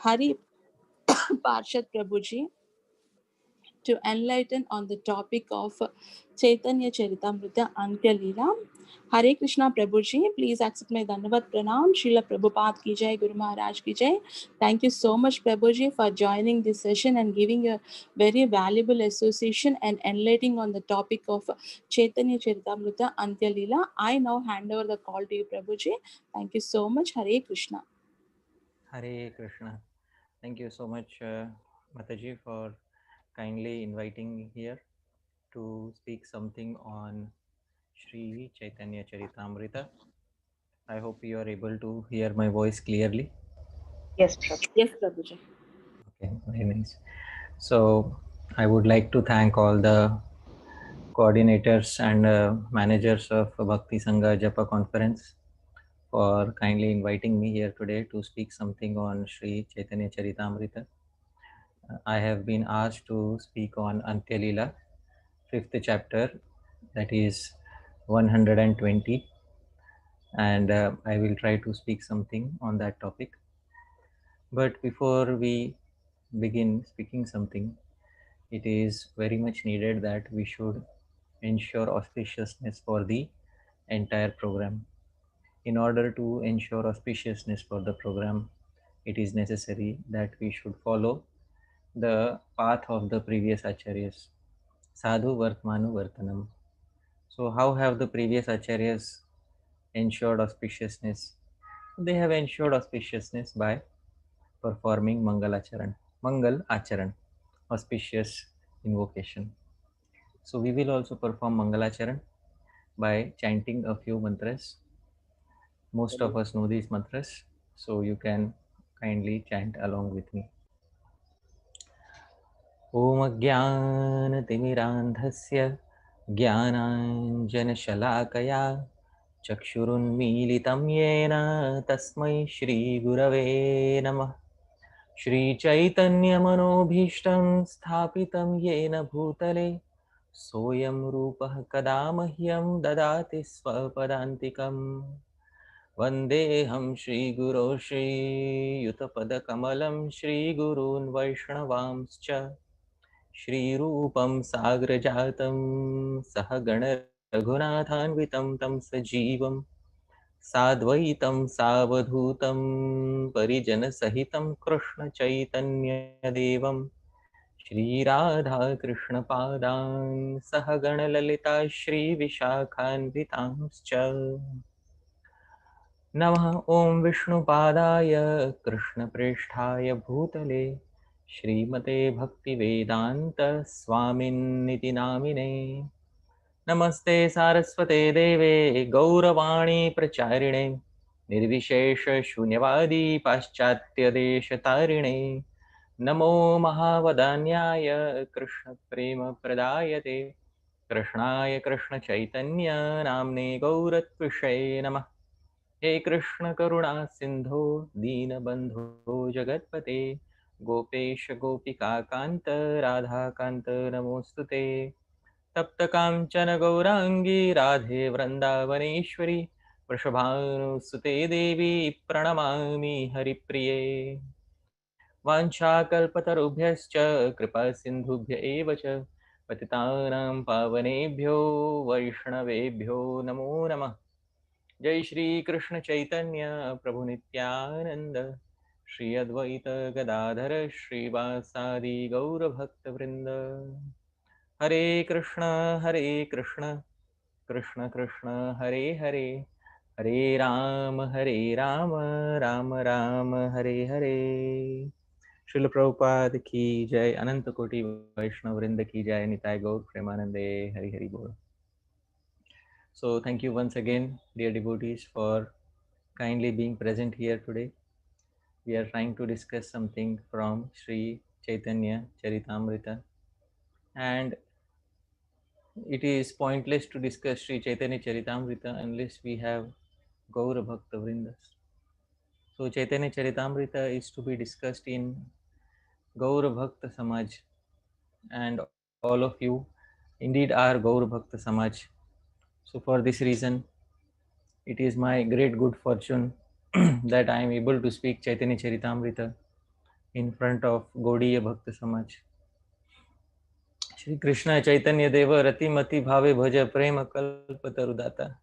Hari Parshad Prabhuji to enlighten on the topic of Caitanya-caritāmṛta Antya-līlā. Hare Krishna Prabhuji, please accept my Dhanavad Pranam. Srila Prabhupada ki jai, Guru Maharaj ki jai. Thank you so much Prabhuji for joining this session and giving a very valuable association and enlightening on the topic of Caitanya-caritāmṛta Antya-līlā. I now hand over the call to you Prabhuji. Thank you so much. Hare Krishna. Hare Krishna. Thank you so much, Mataji, for kindly inviting me here to speak something on Sri Caitanya-caritāmṛta. I hope you are able to hear my voice clearly. Yes, Prabhu. Yes, Prabhuji. Okay, very nice. So I would like to thank all the coordinators and managers of Bhakti Sanga Japa conference for kindly inviting me here today to speak something on Sri Caitanya-caritāmṛta. I have been asked to speak on Antya-līlā, 5th chapter, that is 120, and I will try to speak something on that topic. But before we begin speaking something, it is very much needed that we should ensure auspiciousness for the entire program. In order to ensure auspiciousness for the program, it is necessary that we should follow the path of the previous acharyas. Sadhu Vartmanu Vartanam. So how have the previous acharyas ensured auspiciousness? They have ensured auspiciousness by performing Mangal Acharan, auspicious invocation. So we will also perform Mangal Acharan by chanting a few mantras. Most of us know these mantras, so you can kindly chant along with me. Om Jnana-timirandhasya Jnananjana-shalakaya Chakshurunmilitam yena tasmai Shri Gurave Namah. Shri Chaitanya Manobhishtam Sthapitam yena bhutale Soyam Rupah kada mahyam dadati swapadantikam. Vandeham Shri Guru Shri Yutapada Kamalam Shri Gurun Vaishnavamscha Shri Rupam Sagrajatam Sahagana Raghunathanvitam Tam Sajivam Sadvaitam Savadhutam Parijana Sahitam Krishna Chaitanya Devam Shri Radha Krishna Padan Sahagana Lalita Shri Vishakhanvitamscha Namah Om Vishnu Padaya Krishna Prishthaya Bhutale Shrimate Bhakti Vedanta Swamin Niti Namine Namaste Saraswate Deve Gauravani Pracharine Nirvishesha Shunyavadi Paschatya Deshatarine Namo Mahavadanyaya Krishna Prema Pradayate Krishnaya Krishna Chaitanya Namne Gauratvishe Namah. He Krishna Karuna Sindho Dina Bandho Jagatpate Gopesh Gopika Kanta Radha Kanta Namostute Tapta Kamchana Gaurangi Radhe Vrindavaneshwari Vrishabhanu Sute Devi Pranamami Haripriye Vanchakalpatarubhyascha Kripa Sindhubhya eva cha Patitanam Pavanebhyo Vaishnavebhyo Namo Namah. Jai Shri Krishna Chaitanya Prabhu Nityananda Shri Advaita Gadadhara Shri Vasadi Gaura Bhakta Vrinda Hare Krishna Krishna Krishna Hare Hare Hare Rama Rama Rama Hare Hare. Srila Prabhupada ki jai, Ananta Koti Vaishnava Vrinda ki jai, Nitai Gaur Premanande, Hari Hari Bol. So thank you once again, dear devotees, for kindly being present here today. We are trying to discuss something from Sri Caitanya-caritāmṛta, and it is pointless to discuss Sri Caitanya-caritāmṛta unless we have Gaura Bhakta Vrindas. So Caitanya-caritāmṛta is to be discussed in Gaura Bhakta Samaj, and all of you indeed are Gaura Bhakta Samaj. So for this reason, it is my great good fortune that I am able to speak Caitanya-caritāmṛta in front of Gaudiya Bhakta Samaj. Shri Krishna Chaitanya Deva Ratimati Bhave Bhaja Prema Kalpataru Data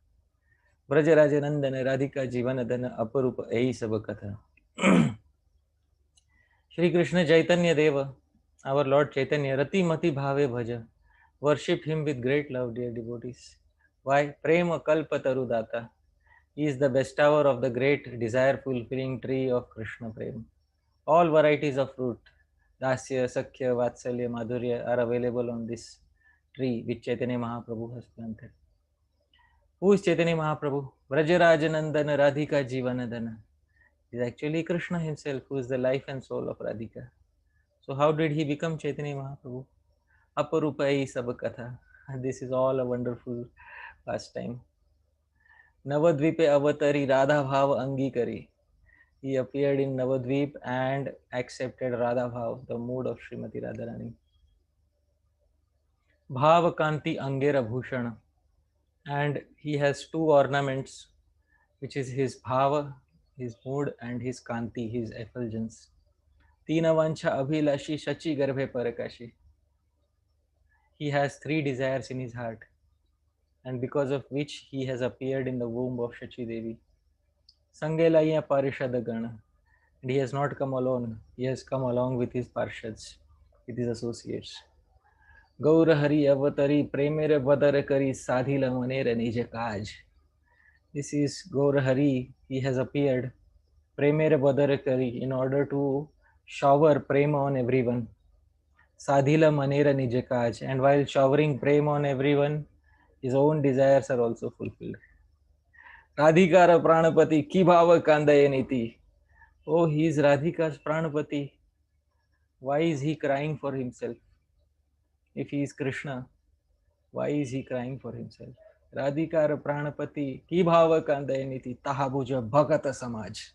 Brajaraja Nandana Radhika Jivanadana Aparupa Ei Sabakatha. Shri Krishna Chaitanya Deva, our Lord Chaitanya, Ratimati Bhave Bhaja. Worship him with great love, dear devotees. Why? Prema Kalpataru Data. He is the bestower of the great desire fulfilling tree of Krishna Prema. All varieties of fruit, Dasya, Sakhya, Vatsalya, Madhurya are available on this tree which Chaitanya Mahaprabhu has planted. Who is Chaitanya Mahaprabhu? Vrajarajanandana Radhika Jivanadana. He is actually Krishna himself, who is the life and soul of Radhika. So how did he become Chaitanya Mahaprabhu? Aparupai Sabakatha. This is all a wonderful pastime. Navadvipe Avatari Radha Bhava Angikari. He appeared in Navadvip and accepted Radha Bhav, the mood of Srimati Radharani. Bhava Kanti Angera Bhushana. And he has two ornaments, which is his Bhava, his mood, and his Kanti, his effulgence. Tina Vancha Abhilashi Shachi Garbhe Parakashi. He has three desires in his heart, and because of which he has appeared in the womb of Shachi Devi. Sangelaya Parshada Gana. And he has not come alone, he has come along with his Parshads, with his associates. Gaura Hari Avatari Premere Vadara Kari Sadhila Manera Nija Kaj. This is Gaura Hari, he has appeared Premere Vadara Kari in order to shower prema on everyone. Sadhila Manera Nija Kaj. And while showering prema on everyone, his own desires are also fulfilled. Radhikara Pranapati Kibhava Kandayaniti. Oh, he is Radhika's Pranapati. Why is he crying for himself? If he is Krishna, why is he crying for himself? Radhikara Pranapati Kibhava Kandayaniti Tahabuja Bhagata Samaj.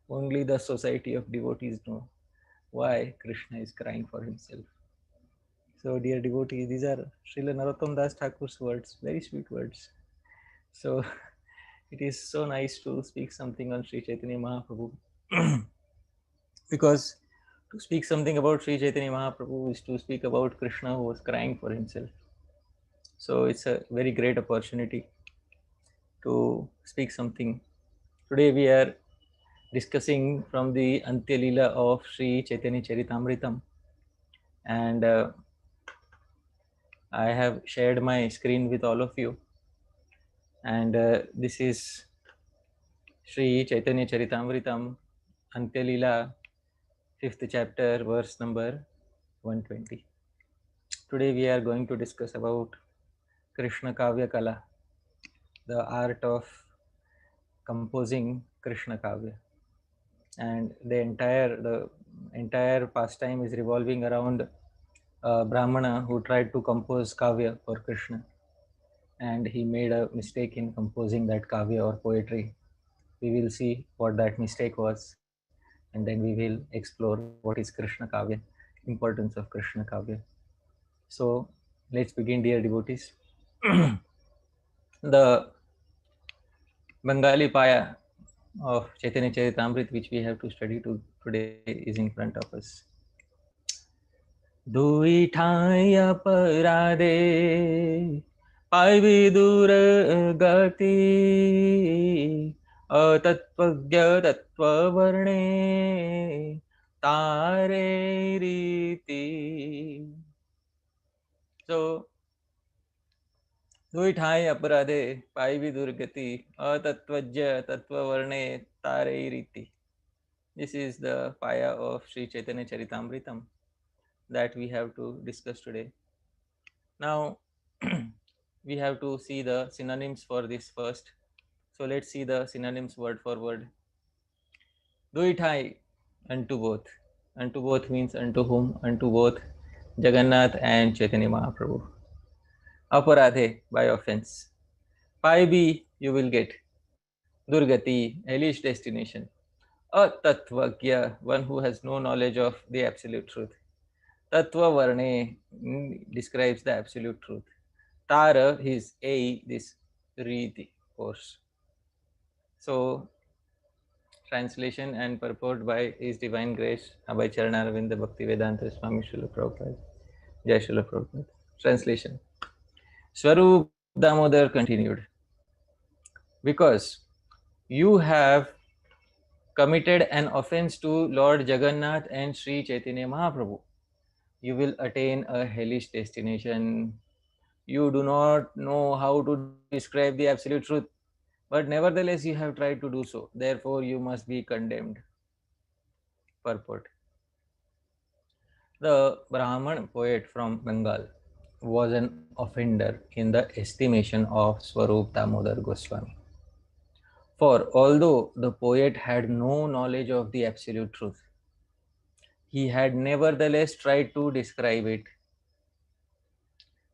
Only the society of devotees know why Krishna is crying for himself. So, dear devotees, these are Srila Narottam Das Thakur's words, very sweet words. So, it is so nice to speak something on Sri Chaitanya Mahaprabhu. Because to speak something about Sri Chaitanya Mahaprabhu is to speak about Krishna who was crying for himself. So it's a very great opportunity to speak something. Today we are discussing from the Antya-līlā of Sri Caitanya-caritāmṛtam, and I have shared my screen with all of you, and this is Sri Caitanya-caritāmṛtam, Antya-līlā, 5th chapter, verse number 120. Today we are going to discuss about Krishna-Kāvya Kala, the art of composing Krishna-Kāvya. And the entire pastime is revolving around a Brahmana who tried to compose Kavya for Krishna. And he made a mistake in composing that Kavya or poetry. We will see what that mistake was, and then we will explore what is Krishna-Kāvya, importance of Krishna-Kāvya. So let's begin, dear devotees. The Bengali paya of Caitanya-caritāmṛta, which we have to study today, is in front of us. Dui thai aparade paivi dur gati atatvagya tattva varne tare riti. So, Dui thai aparade paivi durgati atatvajya tattva varne tare riti. This is the paya of Sri Caitanya-caritāmṛtam that we have to discuss today. Now, we have to see the synonyms for this first. So let's see the synonyms word for word. Duitai, unto both. Unto both means unto whom? Unto both Jagannath and Chaitanya Mahaprabhu. Aparadhe, by offense. Paibi, you will get. Durgati, hellish destination. Atatvagya, one who has no knowledge of the absolute truth. Tattva Varne describes the absolute truth. Tara, his A, this Riti course. So translation and purport by His Divine Grace, Abhay Charanaravinda Bhakti Vedanta Swami Srila Prabhupada. Jai Srila Prabhupada. Translation. Swarup Damodar continued, because you have committed an offense to Lord Jagannath and Sri Chaitanya Mahaprabhu, you will attain a hellish destination. You do not know how to describe the absolute truth, but nevertheless you have tried to do so. Therefore, you must be condemned. Purport. The Brahman poet from Bengal was an offender in the estimation of Swarup Damodar Goswami. For although the poet had no knowledge of the absolute truth, he had nevertheless tried to describe it.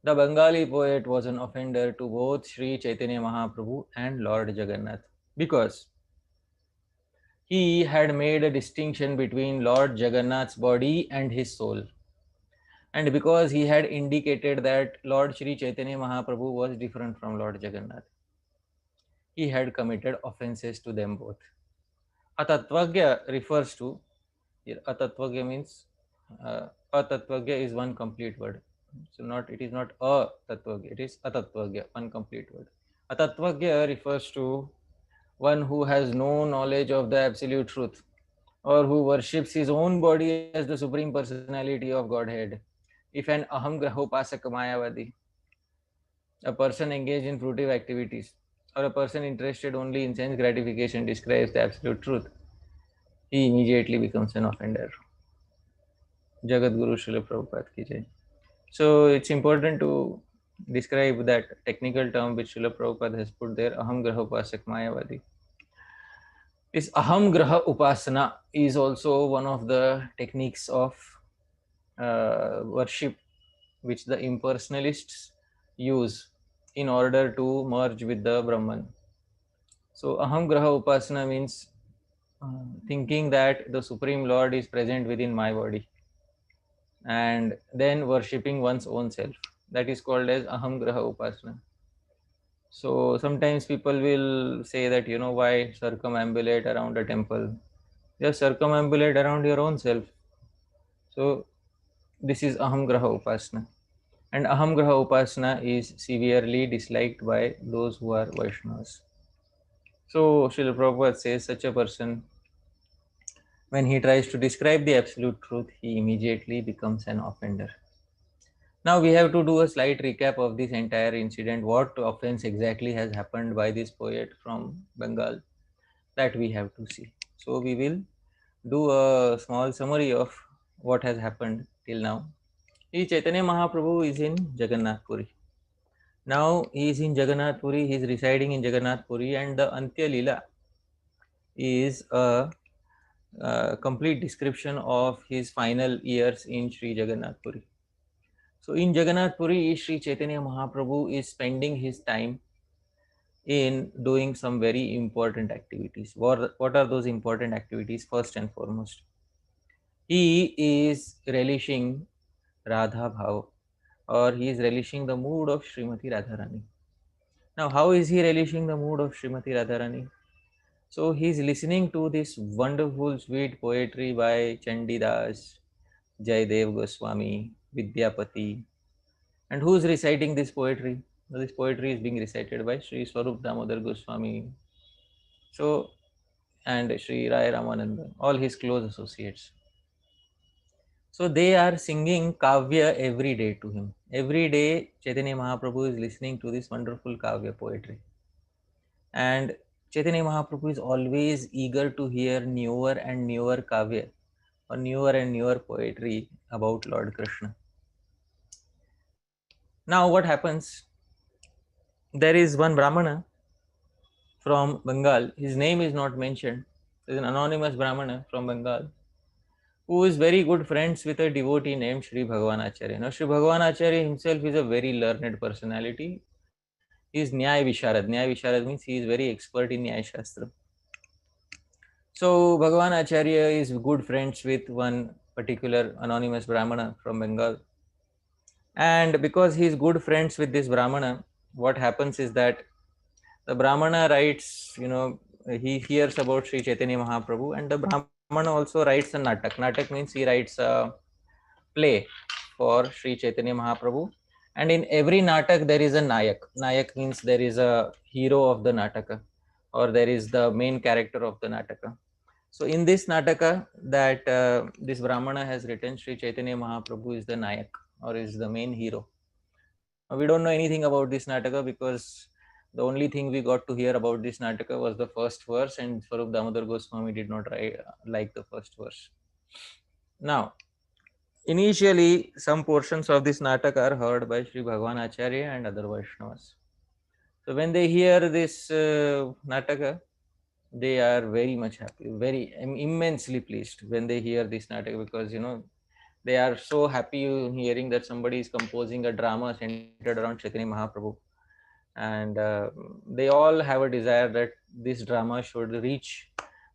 The Bengali poet was an offender to both Sri Chaitanya Mahaprabhu and Lord Jagannath, because he had made a distinction between Lord Jagannath's body and his soul, and because he had indicated that Lord Sri Chaitanya Mahaprabhu was different from Lord Jagannath, he had committed offenses to them both. Atatvagya refers to, here Atatvagya means, Atatvagya is one complete word. So it is not a Tatvagya, it is Atatvagya, one complete word. Atatvagya refers to one who has no knowledge of the absolute truth, or who worships his own body as the supreme personality of Godhead. If an aham grahopasak mayavadi, a person engaged in fruitive activities, or a person interested only in sense gratification describes the absolute truth, he immediately becomes an offender. Jagat Guru Srila Prabhupada ki jai. So it's important to describe that technical term which Srila Prabhupada has put there, aham grahopasak mayavadi. This aham graha upasana is also one of the techniques of worship which the impersonalists use in order to merge with the Brahman. So aham graha upasana means thinking that the Supreme Lord is present within my body, and then worshipping one's own self. That is called as aham graha upasana. So sometimes people will say that, why circumambulate around a temple? Just circumambulate around your own self. So this is aham graha upasana. And aham graha upasana is severely disliked by those who are Vaishnavas. So Srila Prabhupada says such a person, when he tries to describe the absolute truth, he immediately becomes an offender. Now we have to do a slight recap of this entire incident. What offense exactly has happened by this poet from Bengal, that we have to see. So we will do a small summary of what has happened till now. Chaitanya Mahaprabhu is in Jagannath Puri. Now he is in Jagannath Puri, he is residing in Jagannath Puri, and the Antya-līlā is a complete description of his final years in Sri Jagannath Puri. So in Jagannath Puri, Sri Chaitanya Mahaprabhu is spending his time in doing some very important activities. What are those important activities? First and foremost, he is relishing Radha Bhav, or he is relishing the mood of Srimati Radharani. Now, how is he relishing the mood of Srimati Radharani? So he is listening to this wonderful, sweet poetry by Chandidas, Jaydev Goswami, Vidyapati. And who is reciting this poetry? This poetry is being recited by Sri Swarup Damodar Goswami. So, and Sri Rai Ramananda, all his close associates. So they are singing Kavya every day to him. Every day Chaitanya Mahaprabhu is listening to this wonderful Kavya poetry. And Chaitanya Mahaprabhu is always eager to hear newer and newer Kavya, or newer and newer poetry about Lord Krishna. Now what happens? There is one Brahmana from Bengal. His name is not mentioned. There is an anonymous Brahmana from Bengal who is very good friends with a devotee named Sri Bhagavan Acharya. Now Sri Bhagavan Acharya himself is a very learned personality. He is Nyaya Visharad. Nyaya Visharad means he is very expert in Nyaya Shastra. So Bhagavan Acharya is good friends with one particular anonymous Brahmana from Bengal. And because he is good friends with this Brahmana, what happens is that the Brahmana writes, he hears about Sri Chaitanya Mahaprabhu, and the Brahmana also writes a natak. Natak means he writes a play for Sri Chaitanya Mahaprabhu, and in every natak there is a nayak. Nayak means there is a hero of the nataka, or there is the main character of the nataka. So in this nataka that this Brahmana has written, Sri Chaitanya Mahaprabhu is the nayak, or is the main hero. We don't know anything about this nataka because the only thing we got to hear about this nataka was the first verse, and Swarup Damodar Goswami did not like the first verse. Now, initially, some portions of this nataka are heard by Sri Bhagwan Acharya and other Vaishnavas. So when they hear this nataka, they are very much happy, very immensely pleased when they hear this nataka, because they are so happy hearing that somebody is composing a drama centered around Chaitanya Mahaprabhu, and they all have a desire that this drama should reach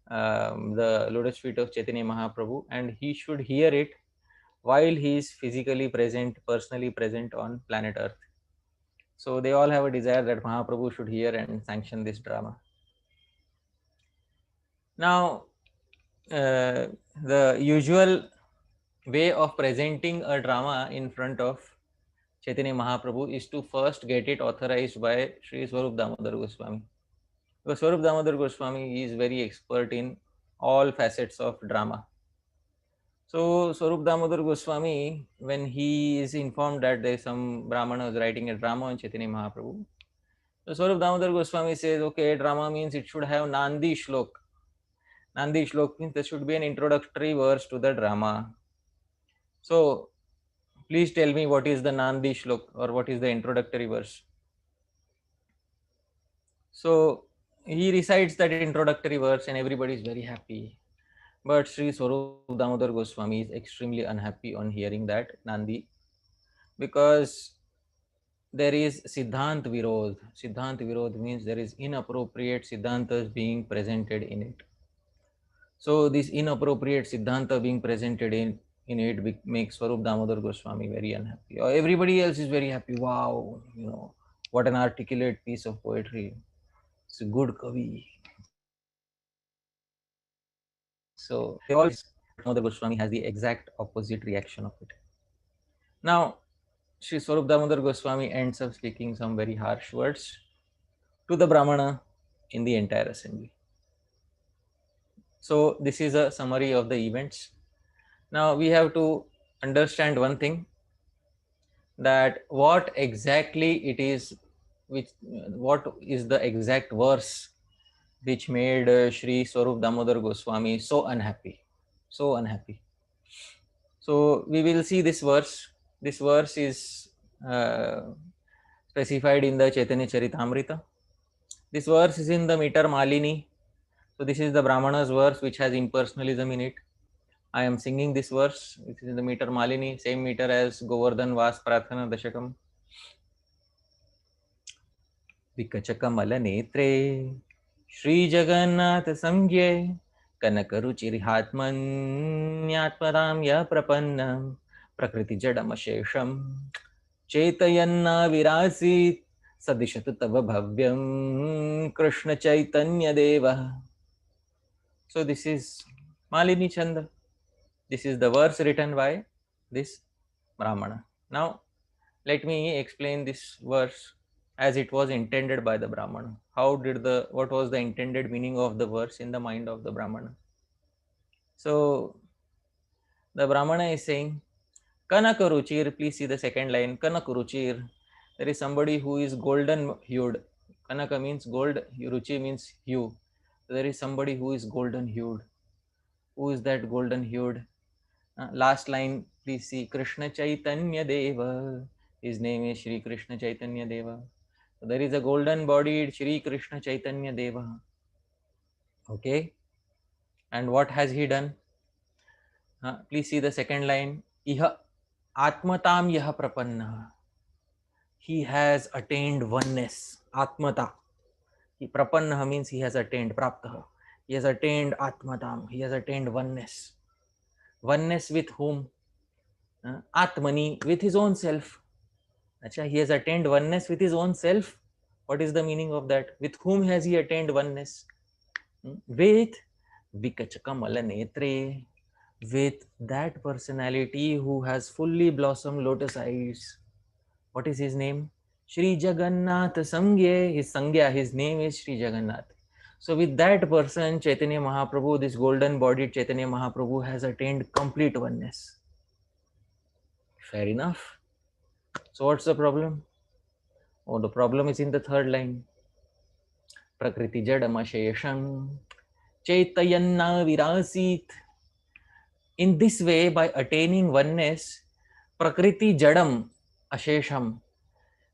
the lotus feet of Chaitanya Mahaprabhu, and he should hear it while he is physically present, personally present on planet Earth. So they all have a desire that Mahaprabhu should hear and sanction this drama. Now, the usual way of presenting a drama in front of Chaitanya Mahaprabhu is to first get it authorized by Sri Swarup Damodar Goswami. Because Swarup Damodar Goswami is very expert in all facets of drama. So Swarup Damodar Goswami, when he is informed that there is some Brahmana is writing a drama on Chaitanya Mahaprabhu, so Swarup Damodar Goswami says, okay, drama means it should have Nandi Shlok. Nandi Shlok means there should be an introductory verse to the drama. So please tell me what is the Nandi Shlok, or what is the introductory verse. So he recites that introductory verse and everybody is very happy. But Sri Swarup Damodar Goswami is extremely unhappy on hearing that Nandi, because there is Siddhant Virod. Siddhant Virod means there is inappropriate Siddhantas being presented in it. So this inappropriate Siddhanta being presented in it makes Swarup Damodar Goswami very unhappy. Everybody else is very happy. Wow, what an articulate piece of poetry. It's a good kavi. So they all, Damodar Goswami has the exact opposite reaction of it. Now, Sri Swarup Damodar Goswami ends up speaking some very harsh words to the Brahmana in the entire assembly. So this is a summary of the events. Now we have to understand one thing, that what exactly it is, what is the exact verse which made Sri Swarup Damodar Goswami so unhappy. So unhappy. So we will see this verse. This verse is specified in the Caitanya-caritāmṛta. This verse is in the meter Malini. So this is the Brahmana's verse which has impersonalism in it. I am singing this verse. It is in the meter Malini, same meter as Govardhan Vas Prathana Dashakam. Vikachakamal netre Shri Jagannath Samgye Kanakaruchirihatmanyatparam ya prapannam Prakriti Jadamashesham Chaitayanna Virasit Sadishatu Tava Bhavyam Krishna Chaitanya Deva. So this is Malini Chanda. This is the verse written by this Brahmana. Now let me explain this verse as it was intended by the Brahmana. What was the intended meaning of the verse in the mind of the Brahmana? So the Brahmana is saying, Kanakaruchir, please see the second line, Kanakaruchir. There is somebody who is golden hued. Kanaka means gold, Ruchi means hue. There is somebody who is golden hued. Who is that golden hued? Last line, please see, Krishna Chaitanya Deva. His name is Shri Krishna Chaitanya Deva. So there is a golden bodied Shri Krishna Chaitanya Deva. Okay. And what has he done? Please see the second line. Iha Atmatam Yaha Prapanna. He has attained oneness. Atmata. Prapanna means he has attained. Praptaha. He has attained Atmatam. He has attained oneness. Oneness with whom? Atmani, with his own self. Achha, he has attained oneness with his own self. What is the meaning of that? With whom has he attained oneness? with Vikachakamal Netre, with that personality who has fully blossomed lotus eyes. What is his name? Sri Jagannath Sangye. His Sangya, his name is Sri Jagannath. So with that person, Chaitanya Mahaprabhu, this golden bodied Chaitanya Mahaprabhu has attained complete oneness. Fair enough. So what's the problem? Oh, the problem is in the third line. Prakriti Jadamashesham Chaitayanna Virasit. In this way, by attaining oneness, Prakriti Jadam Ashesham,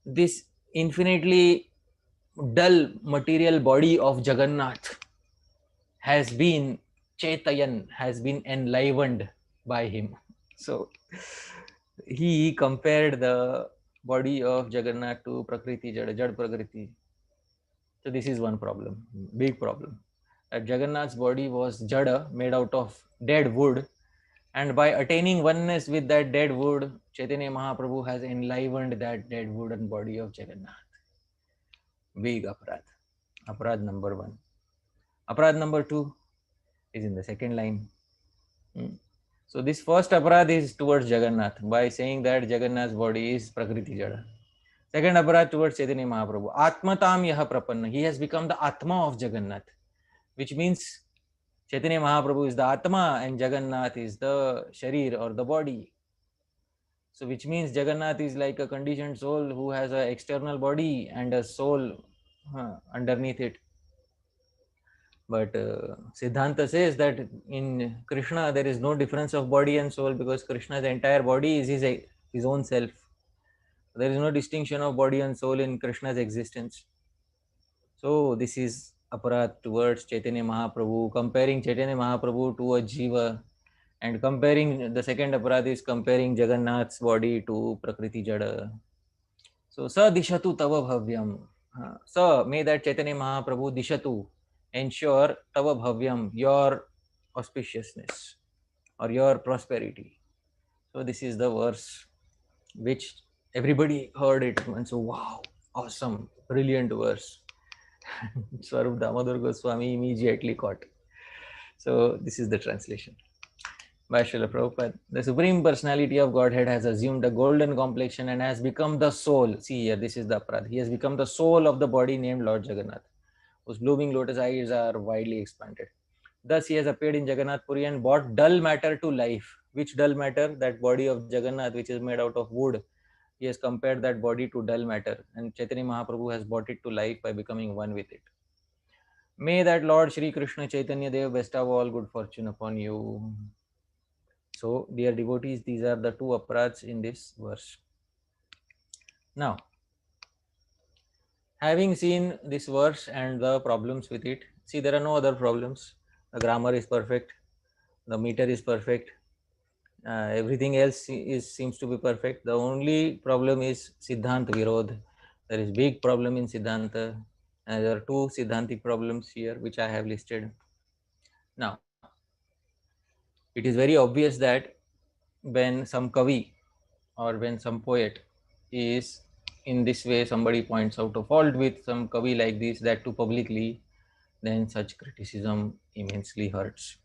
this infinitely dull material body of Jagannath has been Chaitayan, has been enlivened by him. So he compared the body of Jagannath to Prakriti Jad, Jad Prakriti. So this is one problem, big problem. That Jagannath's body was Jada, made out of dead wood, and by attaining oneness with that dead wood, Chaitanya Mahaprabhu has enlivened that dead wooden body of Jagannath. Big aparad. Aparad number one. Aparad number two is in the second line. So this first aparad is towards Jagannath by saying that Jagannath's body is Prakriti Jada. Second aparad towards Chaitanya Mahaprabhu. Atmatam yaha prapanna. He has become the Atma of Jagannath, which means Chaitanya Mahaprabhu is the Atma and Jagannath is the Sharir or the body. So which means Jagannath is like a conditioned soul who has an external body and a soul underneath it. But Siddhanta says that in Krishna there is no difference of body and soul because Krishna's entire body is his own self. There is no distinction of body and soul in Krishna's existence. So this is aparat towards Chaitanya Mahaprabhu, comparing Chaitanya Mahaprabhu to a jiva, and comparing the second aparat is comparing Jagannath's body to Prakriti Jada. So sa dishatu tava bhavyam. Sa, may that Chaitanya Mahaprabhu dishatu, ensure tava bhavyam, your auspiciousness or your prosperity. So this is the verse which everybody heard it and so wow, awesome, brilliant verse. Swarup Damodar Goswami immediately caught. So this is the translation by Srila Prabhupada. The Supreme Personality of Godhead has assumed a golden complexion and has become the soul. See here, this is the aparad. He has become the soul of the body named Lord Jagannath, whose blooming lotus eyes are widely expanded. Thus he has appeared in Jagannath Puri and brought dull matter to life. Which dull matter? That body of Jagannath which is made out of wood. He has compared that body to dull matter, and Chaitanya Mahaprabhu has brought it to life by becoming one with it. May that Lord Shri Krishna Chaitanya Dev bestow all good fortune upon you. So, dear devotees, these are the two aparads in this verse. Now, having seen this verse and the problems with it, see, there are no other problems. The grammar is perfect, the meter is perfect, everything else seems to be perfect. The only problem is Siddhanta Virod. There is big problem in Siddhanta, and there are two Siddhantic problems here which I have listed. Now, it is very obvious that when some Kavi or when some poet is in this way, somebody points out a fault with some Kavi like this, that too publicly, then such criticism immensely hurts.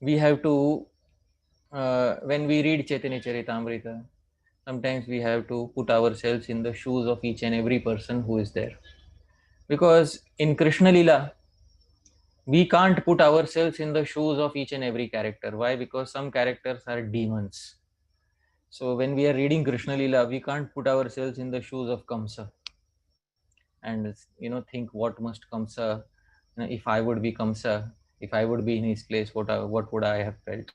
We have to, when we read Caitanya-caritāmṛta, sometimes we have to put ourselves in the shoes of each and every person who is there. Because in Krishna-līlā, we can't put ourselves in the shoes of each and every character. Why? Because some characters are demons. So when we are reading Krishna-līlā, we can't put ourselves in the shoes of Kamsa and think what must Kamsa, if I would be Kamsa, if I would be in his place, what would I have felt?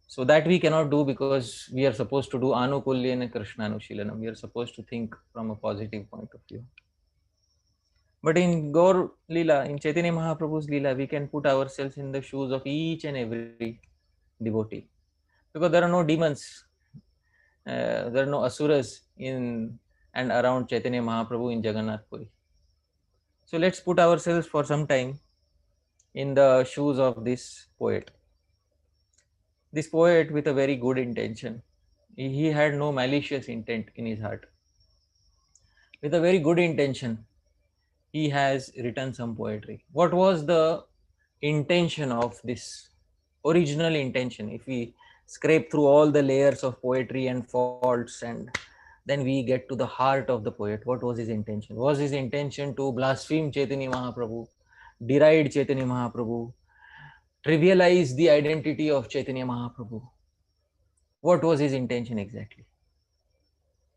So that we cannot do because we are supposed to do Anukulyena Krishnanushīlanam. We are supposed to think from a positive point of view. But in Gaur Leela, in Chaitanya Mahaprabhu's Leela, we can put ourselves in the shoes of each and every devotee. Because there are no demons, there are no asuras in and around Chaitanya Mahaprabhu in Jagannath Puri. So let's put ourselves for some time in the shoes of this poet. This poet with a very good intention. He had no malicious intent in his heart. With a very good intention, he has written some poetry. What was the intention of this original intention? If we scrape through all the layers of poetry and faults, and then we get to the heart of the poet, what was his intention? Was his intention to blaspheme Chaitanya Mahaprabhu, deride Chaitanya Mahaprabhu, trivialize the identity of Chaitanya Mahaprabhu? What was his intention exactly?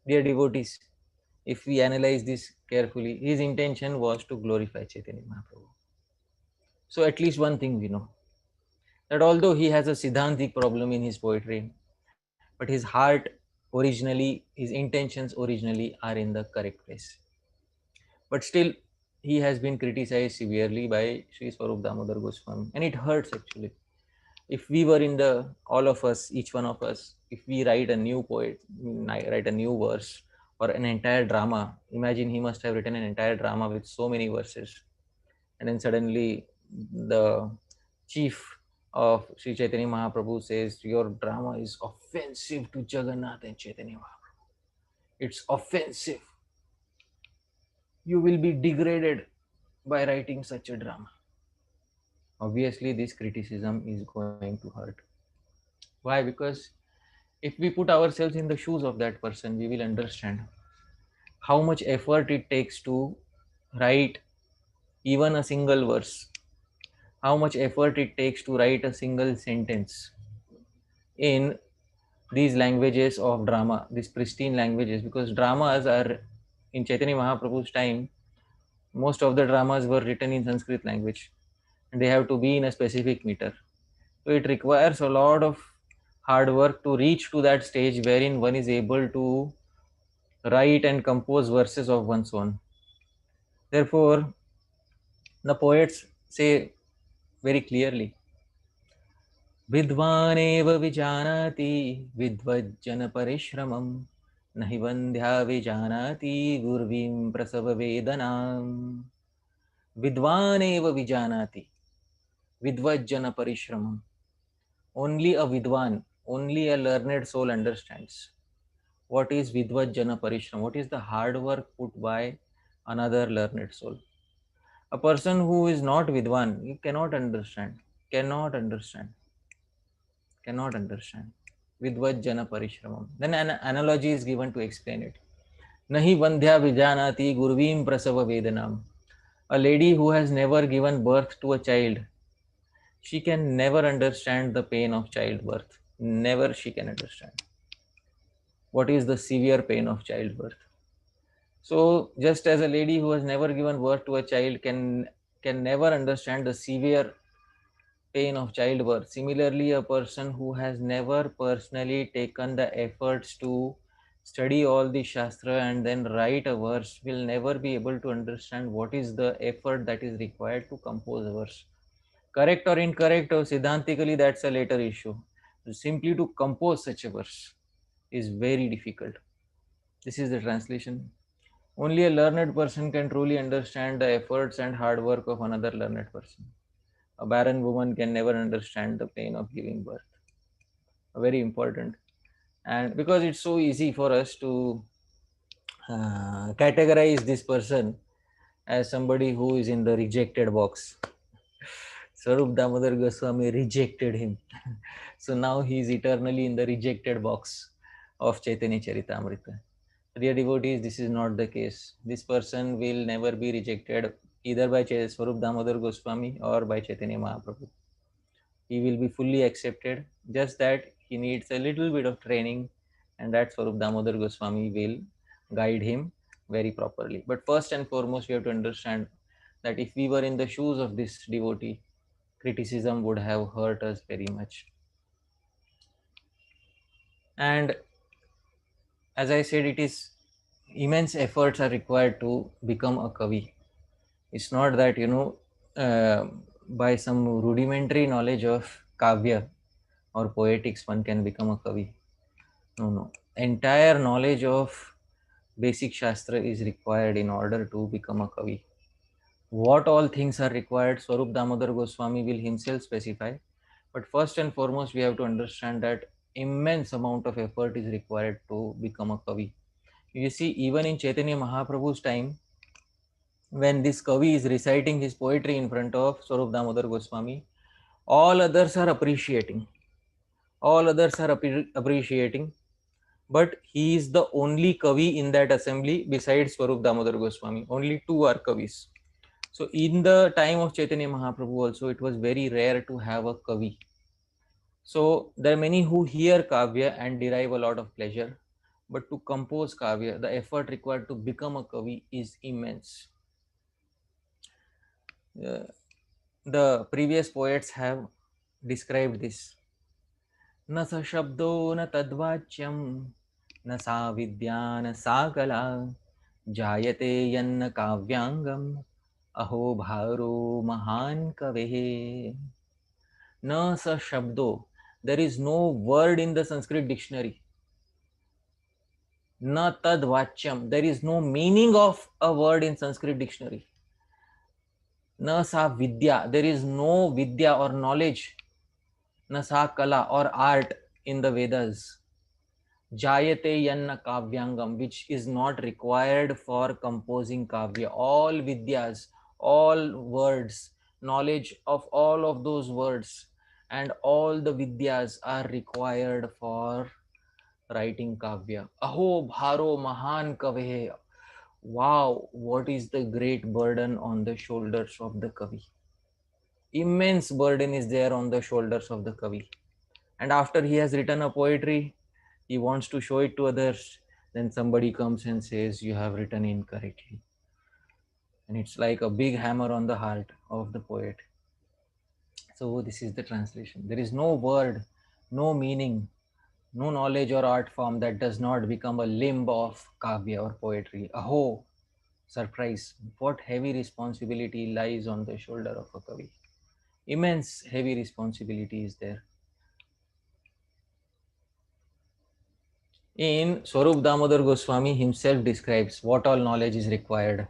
Dear devotees, if we analyze this carefully, his intention was to glorify Chaitanya Mahaprabhu. So at least one thing we know, that although he has a Siddhantic problem in his poetry, but his heart originally, his intentions originally are in the correct place. But still, he has been criticized severely by Sri Swarup Damodar Goswami, and it hurts actually. If we were in the, all of us, each one of us, if we write a new poet, write a new verse or an entire drama, imagine he must have written an entire drama with so many verses, and then suddenly the chief of Sri Chaitanya Mahaprabhu says, your drama is offensive to Jagannath and Chaitanya Mahaprabhu. It's offensive. You will be degraded by writing such a drama. Obviously, this criticism is going to hurt. Why? Because if we put ourselves in the shoes of that person, we will understand how much effort it takes to write even a single verse, how much effort it takes to write a single sentence in these languages of drama, these pristine languages, because dramas are, in Chaitanya Mahaprabhu's time, most of the dramas were written in Sanskrit language and they have to be in a specific meter. So it requires a lot of hard work to reach to that stage wherein one is able to write and compose verses of one's own. Therefore, the poets say very clearly, विद्वानेव विजानाति विद्वज्जन परिश्रमं न हि वन्द्या विजानाति गुर्वीं प्रसव वेदनाम्. विद्वानेव विजानाति विद्वज्जन परिश्रमं. Only a vidwan, only a learned soul understands what is vidvajjana parishram, what is the hard work put by another learned soul. A person who is not vidwan, you cannot understand, cannot understand, cannot understand. Vidvajjana parishramam. Then an analogy is given to explain it. Nahi vandhya vijanati gurvim prasava vedanam. A lady who has never given birth to a child, she can never understand the pain of childbirth. Never she can understand what is the severe pain of childbirth. So just as a lady who has never given birth to a child can never understand the severe pain of childbirth, similarly a person who has never personally taken the efforts to study all the shastra and then write a verse will never be able to understand what is the effort that is required to compose a verse. Correct or incorrect or siddhantically, that's a later issue. Simply to compose such a verse is very difficult. This is the translation. Only a learned person can truly understand the efforts and hard work of another learned person. A barren woman can never understand the pain of giving birth. Very important. And because it's so easy for us to categorize this person as somebody who is in the rejected box. Swarup Damodar Goswami rejected him. So now he is eternally in the rejected box of Caitanya-caritāmṛta. Dear devotees, this is not the case. This person will never be rejected either by Swarup Damodar Goswami or by Chaitanya Mahaprabhu. He will be fully accepted, just that he needs a little bit of training, and that Swarup Damodar Goswami will guide him very properly. But first and foremost, we have to understand that if we were in the shoes of this devotee, criticism would have hurt us very much. And as I said, it is immense efforts are required to become a kavi. It's not that, by some rudimentary knowledge of kavya or poetics one can become a kavi. No. Entire knowledge of basic shastra is required in order to become a kavi. What all things are required, Swarup Damodar Goswami will himself specify. But first and foremost, we have to understand that immense amount of effort is required to become a kavi. You see, even in Chaitanya Mahaprabhu's time, when this Kavi is reciting his poetry in front of Swarup Damodar Goswami, all others are appreciating. All others are appreciating, but he is the only Kavi in that assembly besides Swarup Damodar Goswami. Only two are Kavis. So in the time of Chaitanya Mahaprabhu also, it was very rare to have a Kavi. So there are many who hear Kavya and derive a lot of pleasure, but to compose Kavya, the effort required to become a Kavi is immense. Uh, the previous poets have described this. न स शब्दो न तद्वाच्यं न सा विद्या न सा कला जायते यन्न काव्यांगम अहो भारो महान कवेः न स शब्दो. There is no word in the Sanskrit dictionary. Na tad vachyam. There is no meaning of a word in Sanskrit dictionary. Na sa vidya. There is no vidya or knowledge. Na sa kala or art in the Vedas. Jayate yanna kavyangam, which is not required for composing kavya. All vidyas, all words, knowledge of all of those words and all the vidyas are required for writing kavya. Aho bharo mahan kavehe. Wow, what is the great burden on the shoulders of the kavi. Immense burden is there on the shoulders of the kavi. And after he has written a poetry, he wants to show it to others, then somebody comes and says you have written incorrectly, and it's like a big hammer on the heart of the poet. So this is the translation. There is no word, no meaning, no knowledge or art form that does not become a limb of kavya or poetry. Aho, surprise, what heavy responsibility lies on the shoulder of a kavi. Immense heavy responsibility is there. In Swarup Damodar Goswami himself describes what all knowledge is required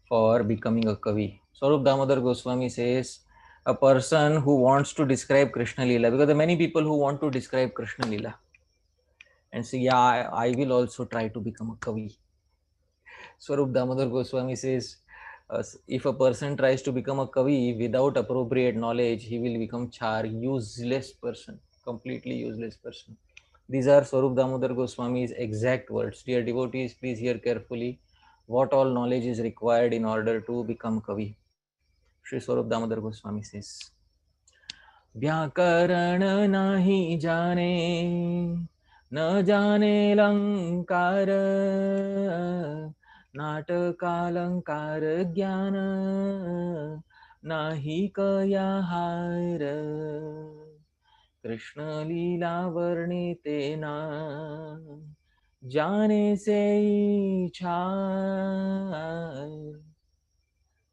for becoming a Kavi. Swarup Damodar Goswami says, a person who wants to describe Krishna-līlā, because there are many people who want to describe Krishna-līlā and say, yeah, I will also try to become a Kavi. Swarup Damodar Goswami says, if a person tries to become a Kavi without appropriate knowledge, he will become char, useless person, completely useless person. These are Swarup Damodar Goswami's exact words. Dear devotees, please hear carefully what all knowledge is required in order to become Kavi. Shri Swarup Damodar Goswami says, व्याकरण नहीं जाने न जाने अलंकार नाटकालंकार ज्ञान नाही कया हार कृष्ण लीला वर्णिते ना जाने से छार.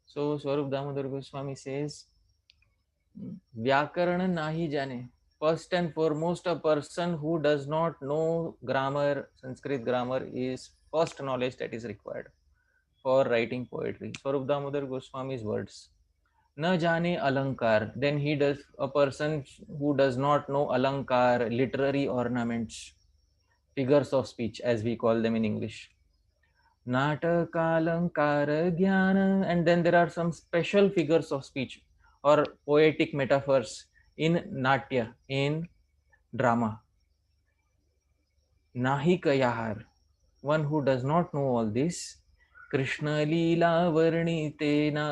So Swarup Damodar Goswami says, Vyakarana nahi jane. First and foremost, a person who does not know grammar, Sanskrit grammar, is first knowledge that is required for writing poetry. Swarup Damodar Goswami's words. Na jane alankar. Then he does, a person who does not know alankar, literary ornaments, figures of speech as we call them in English. Natakalankara Jnana, and then there are some special figures of speech or poetic metaphors in Natya, in drama. Nahi Kayahar, one who does not know all this, Krishna-līlā varnitena.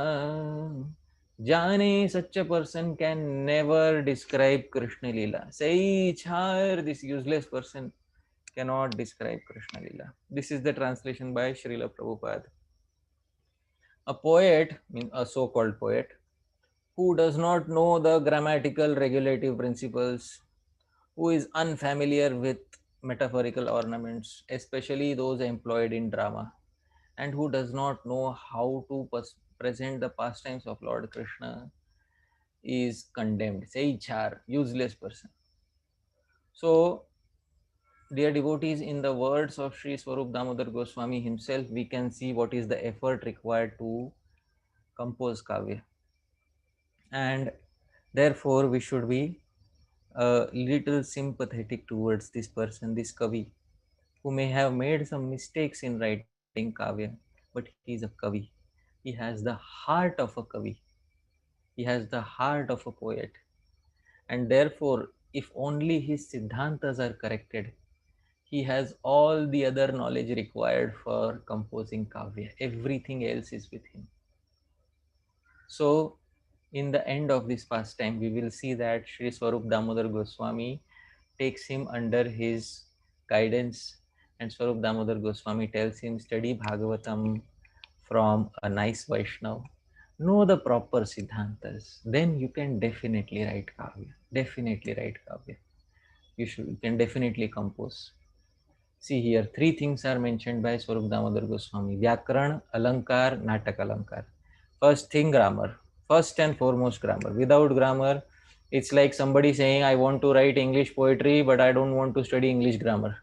Jane, such a person can never describe Krishna-līlā. Say, chhar, this useless person cannot describe Krishna-līlā. This is the translation by Srila Prabhupada. A poet, a so-called poet, who does not know the grammatical regulative principles, who is unfamiliar with metaphorical ornaments, especially those employed in drama, and who does not know how to present the pastimes of Lord Krishna, is condemned. Seichar, useless person. So, dear devotees, in the words of Sri Swarup Damodar Goswami himself, we can see what is the effort required to compose Kavya. And therefore we should be a little sympathetic towards this person, this Kavi, who may have made some mistakes in writing Kavya, but he is a Kavi. He has the heart of a kavi. He has the heart of a poet. And therefore, if only his siddhantas are corrected, he has all the other knowledge required for composing kavya. Everything else is with him. So, in the end of this pastime, we will see that Sri Swarup Damodar Goswami takes him under his guidance, and Swarup Damodar Goswami tells him, study Bhagavatam from a nice Vaishnav, know the proper Siddhantas, then you can definitely write Kavya. Definitely write Kavya. You can definitely compose. See here, three things are mentioned by Swarup Damodar Goswami: Vyakaran, Alankar, Natak Alankar. First thing, grammar. First and foremost, grammar. Without grammar, it's like somebody saying, I want to write English poetry, but I don't want to study English grammar.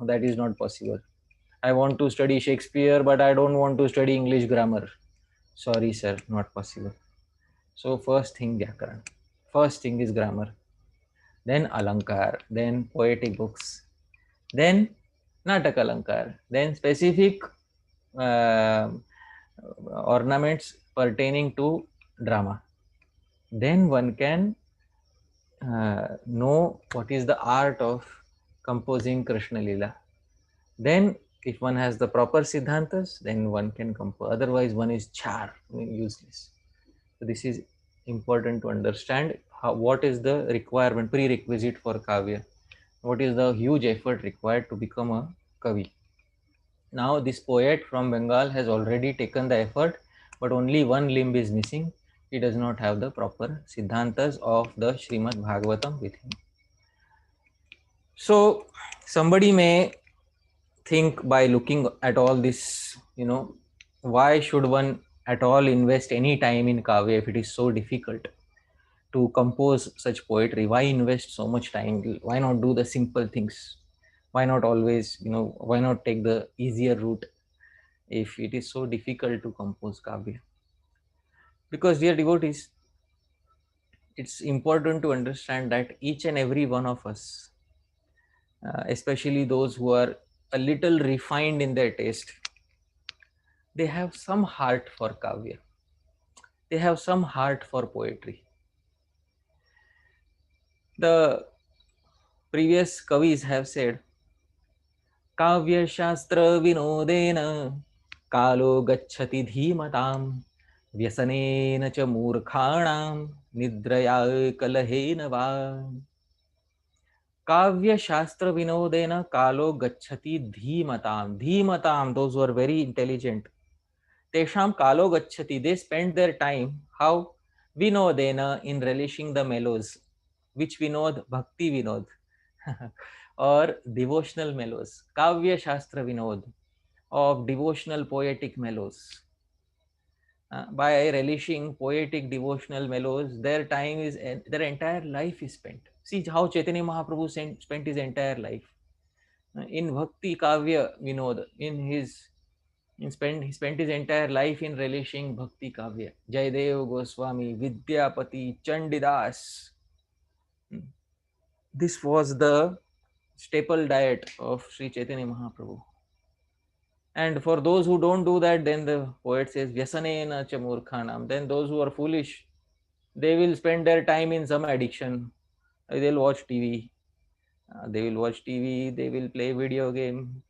That is not possible. I want to study Shakespeare, but I don't want to study English grammar. Sorry, sir, not possible. So, first thing, Vyakaran. First thing is grammar. Then Alankar. Then poetic books. Then Natak Alankar. Then specific uh, ornaments pertaining to drama. Then one can know what is the art of composing Krishna-līlā. Then if one has the proper siddhantas, then one can compose. Otherwise one is char, useless. So this is important to understand what is the requirement, prerequisite for kavya. What is the huge effort required to become a kavi. Now this poet from Bengal has already taken the effort, but only one limb is missing. He does not have the proper siddhantas of the Srimad Bhagavatam with him. So somebody may think, by looking at all this, why should one at all invest any time in kavya if it is so difficult to compose such poetry? Why invest so much time? Why not do the simple things? Why not always, why not take the easier route if it is so difficult to compose kavya? Because, dear devotees, it's important to understand that each and every one of us, especially those who are a little refined in their taste, they have some heart for kavya. They have some heart for poetry. The previous kavis have said, Kavya Shastra Vinodena Kalo Gacchati Dhimatam Vyasanena Cha Murkhanam Nidraya Kalahena Va. Kavya Shastra Vinodena Kalo Gacchati Dhimatam. Dhimatam, those who are very intelligent. Tesham Kalo Gacchati, they spend their time, how? Vinodena, in relishing the mellows. Which Vinod? Bhakti Vinod. Or devotional mellows. Kavya Shastra Vinod, of devotional poetic mellows. By relishing poetic devotional mellows, their time is, their entire life is spent. See how Chaitanya Mahaprabhu spent his entire life. In Bhakti Kavya Vinod, he spent his entire life in relishing Bhakti Kavya. Jaydev Goswami, Vidyapati, Chandidas. This was the staple diet of Sri Chaitanya Mahaprabhu. And for those who don't do that, then the poet says, Vyasanena cha murkhanam. Then those who are foolish, they will spend their time in some addiction. They'll watch TV. They will play video game,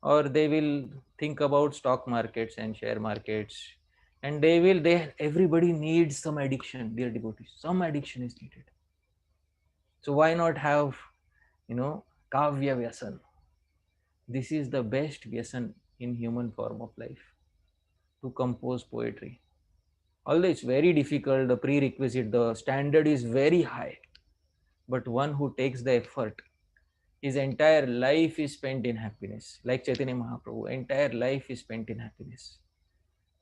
or they will think about stock markets and share markets. And everybody needs some addiction, dear devotees. Some addiction is needed. So why not have, kavya vyasan? This is the best vyasan in human form of life, to compose poetry. Although it's very difficult, the prerequisite, the standard is very high, but one who takes the effort, his entire life is spent in happiness. Like Chaitanya Mahaprabhu, entire life is spent in happiness.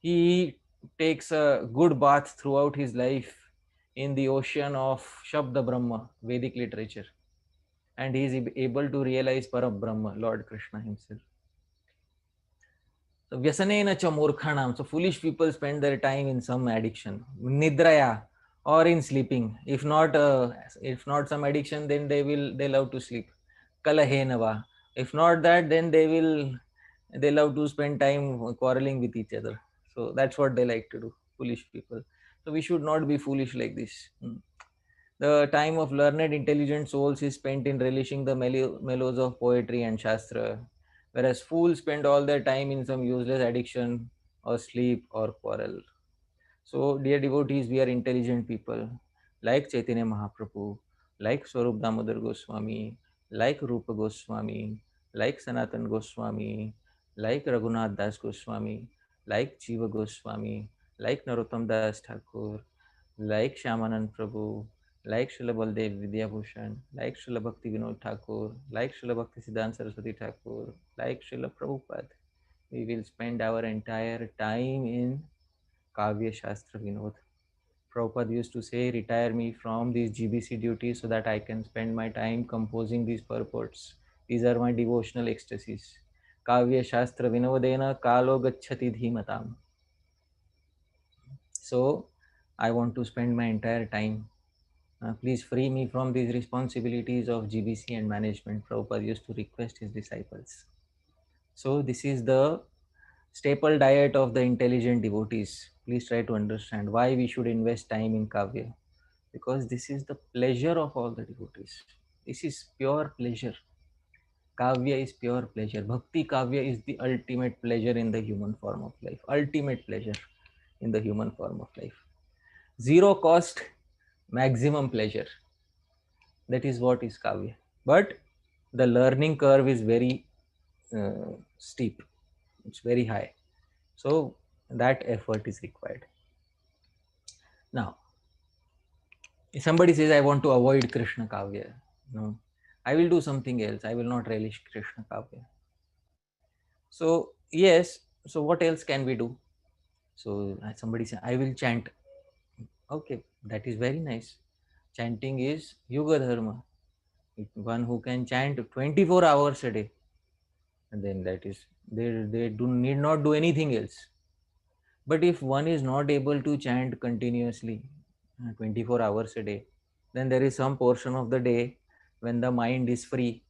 He takes a good bath throughout his life in the ocean of Shabda Brahma, Vedic literature, and he is able to realize Parabrahma, Lord Krishna himself. So Vyasanena cha murkhanam. So foolish people spend their time in some addiction, nidraya, or in sleeping. If not some addiction, then they love to sleep. Kalahenava. If not that, then they love to spend time quarreling with each other. So that's what they like to do, foolish people. So we should not be foolish like this. The time of learned, intelligent souls is spent in relishing the mellows of poetry and shastra, whereas fools spend all their time in some useless addiction or sleep or quarrel. So, dear devotees, we are intelligent people like Chaitanya Mahaprabhu, like Swarup Damodar Goswami, like Rupa Goswami, like Sanatan Goswami, like Raghunath Das Goswami, like Jiva Goswami, like Narottam Das Thakur, like Shyamanand Prabhu, like Srila Baldev Vidyabhushan, like Srila Bhakti Vinod Thakur, like Srila Bhakti Siddhanta Saraswati Thakur, like Srila Prabhupada. We will spend our entire time in Kavya Shastra Vinod. Prabhupada used to say, retire me from these GBC duties so that I can spend my time composing these purports. These are my devotional ecstasies. Kavya Shastra Vinodena Kalo Gacchati Dhimatam. So, I want to spend my entire time. Please free me from these responsibilities of GBC and management. Prabhupada used to request his disciples. So, this is the staple diet of the intelligent devotees. Please try to understand why we should invest time in Kavya. Because this is the pleasure of all the devotees. This is pure pleasure. Kavya is pure pleasure. Bhakti Kavya is the ultimate pleasure in the human form of life. Ultimate pleasure in the human form of life. Zero cost, maximum pleasure. That is what is Kavya. But the learning curve is very steep. It's very high. So that effort is required. Now, if somebody says, I want to avoid Krishna Kavya, no, I will do something else. I will not relish Krishna Kavya. So, yes, so what else can we do? So, somebody says, I will chant. Okay, that is very nice. Chanting is Yuga Dharma. One who can chant 24 hours a day, and then that is, they do need not do anything else. But if one is not able to chant continuously 24 hours a day, then there is some portion of the day when the mind is free.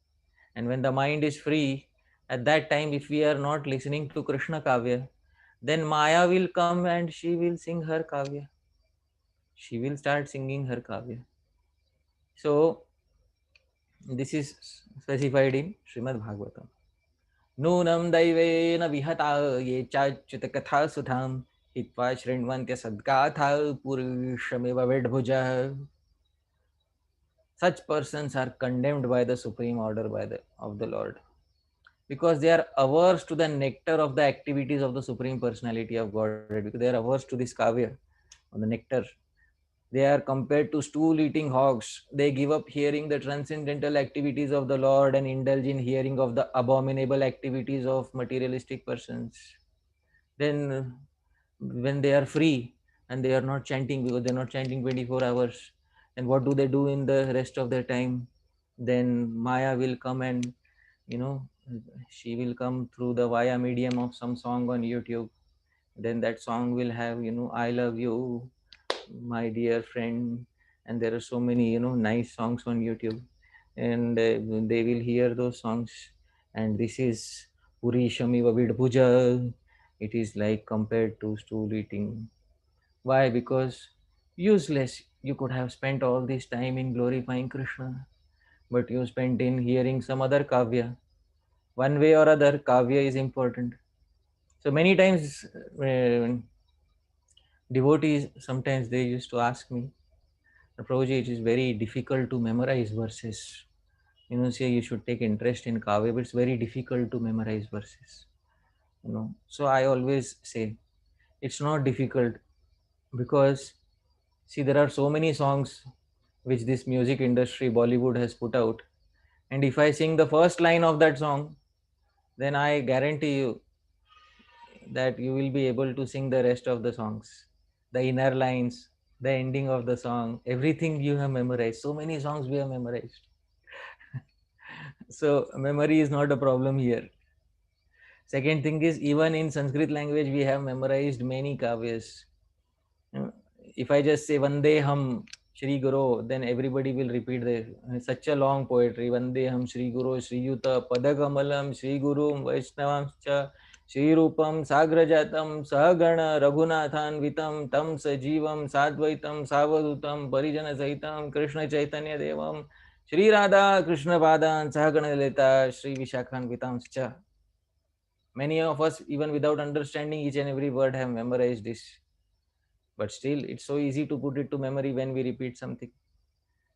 And when the mind is free, at that time, if we are not listening to Krishna Kavya, then Maya will come and she will sing her Kavya. She will start singing her Kavya. So, this is specified in Srimad Bhagavatam. Nunam daivena vihata ye chachuta katha sudham hitva shrinvantya sadgatha purushameva vedbhuja. Such persons are condemned by the supreme order of the Lord, because they are averse to the nectar of the activities of the Supreme Personality of Godhead, because they are averse to this Kavya, or the nectar. They are compared to stool eating hogs. They give up hearing the transcendental activities of the Lord and indulge in hearing of the abominable activities of materialistic persons. Then, when they are free and they are not chanting, because they are not chanting 24 hours, and what do they do in the rest of their time? Then Maya will come and, you know, she will come through the via medium of some song on YouTube. Then that song will have, I love you, my dear friend. And there are so many, nice songs on YouTube. And they will hear those songs. And this is Puri Shamiva Vidbhuja. It is like compared to stool eating. Why? Because useless. You could have spent all this time in glorifying Krishna, but you spent in hearing some other kavya. One way or other, kavya is important. So many times, devotees, sometimes they used to ask me, Prabhuji, it is very difficult to memorize verses. Say you should take interest in kavya, but it's very difficult to memorize verses. So I always say, it's not difficult, because see, there are so many songs which this music industry, Bollywood, has put out. And if I sing the first line of that song, then I guarantee you that you will be able to sing the rest of the songs, the inner lines, the ending of the song, everything you have memorized. So many songs we have memorized. So memory is not a problem here. Second thing is, even in Sanskrit language, we have memorized many kavyas. If I just say Vandeham Shri Guru, then everybody will repeat such a long poetry. Vandeham Shri Guru Shri Yuta Padakamalam Shri Guru Vaishnavam Cha Shri Rupam Sagrajatam Sahagana Raghunathanvitam Tam Sajivam Sadvaitam Savadutam Parijana Sahitam Krishna Chaitanya Devam Shri Radha Krishna Padan Sahagana Lita Shri Vishakhanvitam Cha. Many of us, even without understanding each and every word, have memorized this. But still, it's so easy to put it to memory when we repeat something.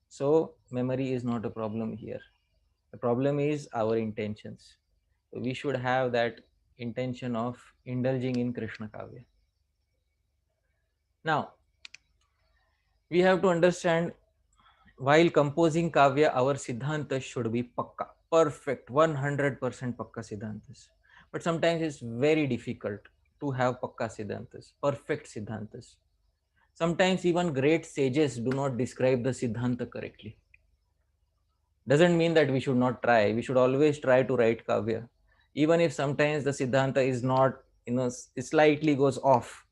So, memory is not a problem here. The problem is our intentions. So we should have that intention of indulging in Krishna-Kāvya. Now, we have to understand, while composing Kavya, our Siddhantas should be pakka, perfect, 100% pakka Siddhantas. But sometimes it's very difficult to have pakka Siddhantas, perfect Siddhantas. Sometimes even great sages do not describe the Siddhanta correctly. Doesn't mean that we should not try. We should always try to write Kavya. Even if sometimes the Siddhanta is not, it slightly goes off,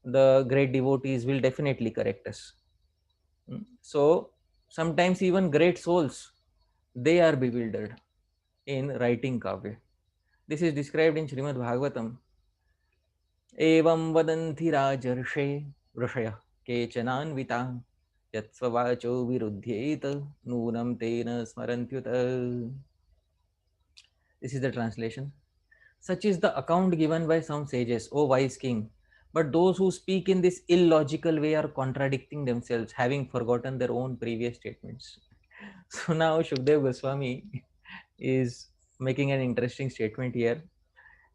the great devotees will definitely correct us. So sometimes even great souls, they are bewildered in writing Kavya. This is described in Srimad Bhagavatam. Evam vadanti rajarshe vrashaya kechananvita yatsvavacho virudhyeta nunam tena smarantyuta. This is the translation. Such is the account given by some sages, O wise king. But those who speak in this illogical way are contradicting themselves, having forgotten their own previous statements. So now Shukdev Goswami is making an interesting statement here.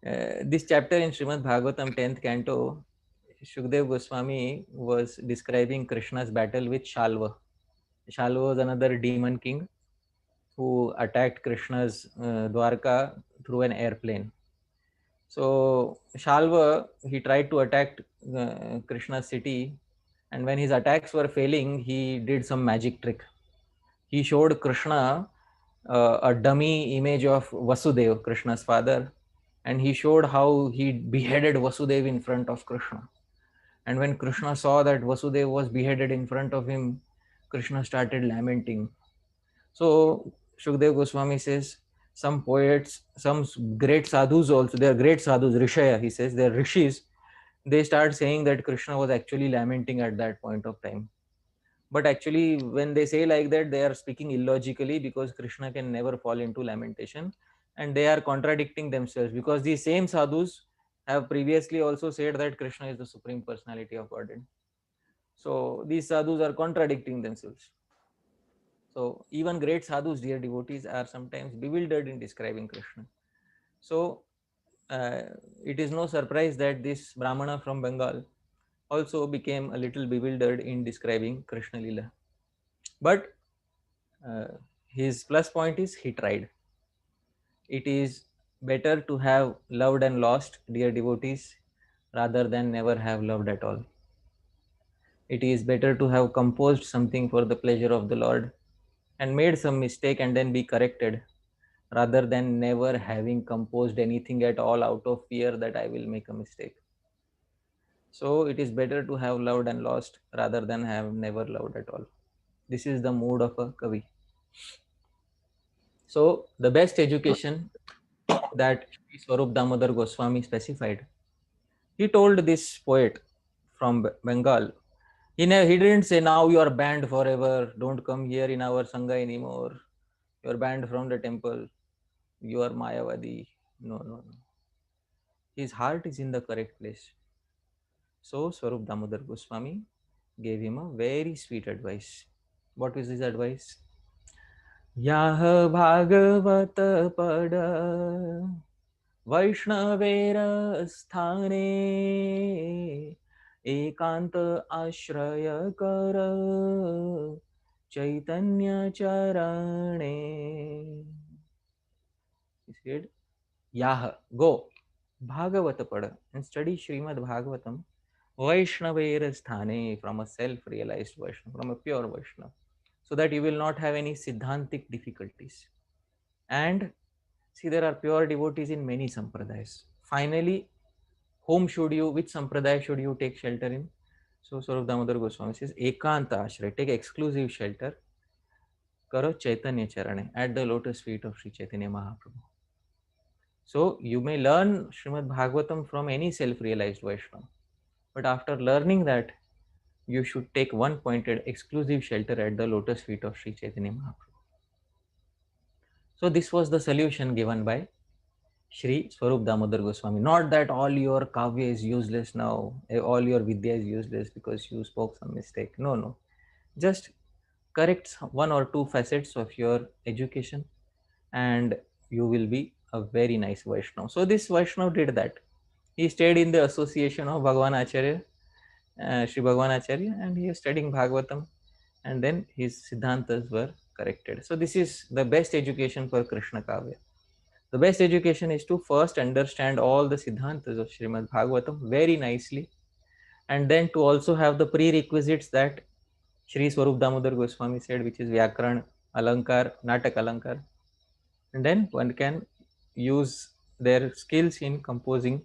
This chapter in Srimad Bhagavatam 10th canto, Shukdev Goswami was describing Krishna's battle with Shalva. Shalva was another demon king who attacked Krishna's Dwarka through an airplane. So Shalva, he tried to attack Krishna's city, and when his attacks were failing, he did some magic trick. He showed Krishna a dummy image of Vasudeva, Krishna's father, and he showed how he beheaded Vasudeva in front of Krishna. And when Krishna saw that Vasudeva was beheaded in front of him, Krishna started lamenting. So Shukdev Goswami says, some poets, some great sadhus also, they are great sadhus, Rishaya, he says, they are rishis, they start saying that Krishna was actually lamenting at that point of time. But actually, when they say like that, they are speaking illogically, because Krishna can never fall into lamentation, and they are contradicting themselves, because these same sadhus have previously also said that Krishna is the Supreme Personality of Godhead. So these sadhus are contradicting themselves. So even great sadhus, dear devotees, are sometimes bewildered in describing Krishna. So it is no surprise that this Brahmana from Bengal also became a little bewildered in describing Krishna-līlā. But his plus point is he tried. It is better to have loved and lost, dear devotees, rather than never have loved at all. It is better to have composed something for the pleasure of the Lord and made some mistake and then be corrected, rather than never having composed anything at all out of fear that I will make a mistake. So it is better to have loved and lost rather than have never loved at all. This is the mood of a Kavi. So the best education that Swarup Damodar Goswami specified, he told this poet from Bengal, he didn't say, now you are banned forever, don't come here in our Sangha anymore, you are banned from the temple, you are Mayavadi. No. His heart is in the correct place. So Swarup Damodar Goswami gave him a very sweet advice. What is his advice? Yah Bhagavat Pada Vaishnavera Sthane Ekanta Ashraya Kara Caitanya-caritāmṛta. He said, Yah, go, Bhagavata Pada, and study Srimad Bhagavatam, Vaishnavera Sthane, from a self-realized Vaishnava, from a pure Vaishnava, so that you will not have any Siddhantic difficulties. And see, there are pure devotees in many sampradayas. Finally, which sampradaya should you take shelter in? So Swarup Damodar Goswami says, Ekanta Ashray, take exclusive shelter, Karo Caitanya-caritāmṛta, at the lotus feet of Sri Chaitanya Mahaprabhu. So you may learn Srimad Bhagavatam from any self-realized Vaishnava, but after learning that, you should take one pointed exclusive shelter at the lotus feet of Sri Chaitanya Mahaprabhu. So this was the solution given by Shri Swarup Damodar Goswami. Not that all your kavya is useless now, all your vidya is useless because you spoke some mistake. No, no. Just correct one or two facets of your education and you will be a very nice Vaishnava. So this Vaishnava did that. He stayed in the association of Bhagavan Acharya, Sri Bhagavan Acharya, and he was studying Bhagavatam, and then his Siddhantas were corrected. So this is the best education for Krishna-Kāvya. The best education is to first understand all the Siddhantas of Srimad Bhagavatam very nicely, and then to also have the prerequisites that Shri Swarup Damodar Goswami said, which is Vyakaran, Alankar, Natak Alankar. And then one can use their skills in composing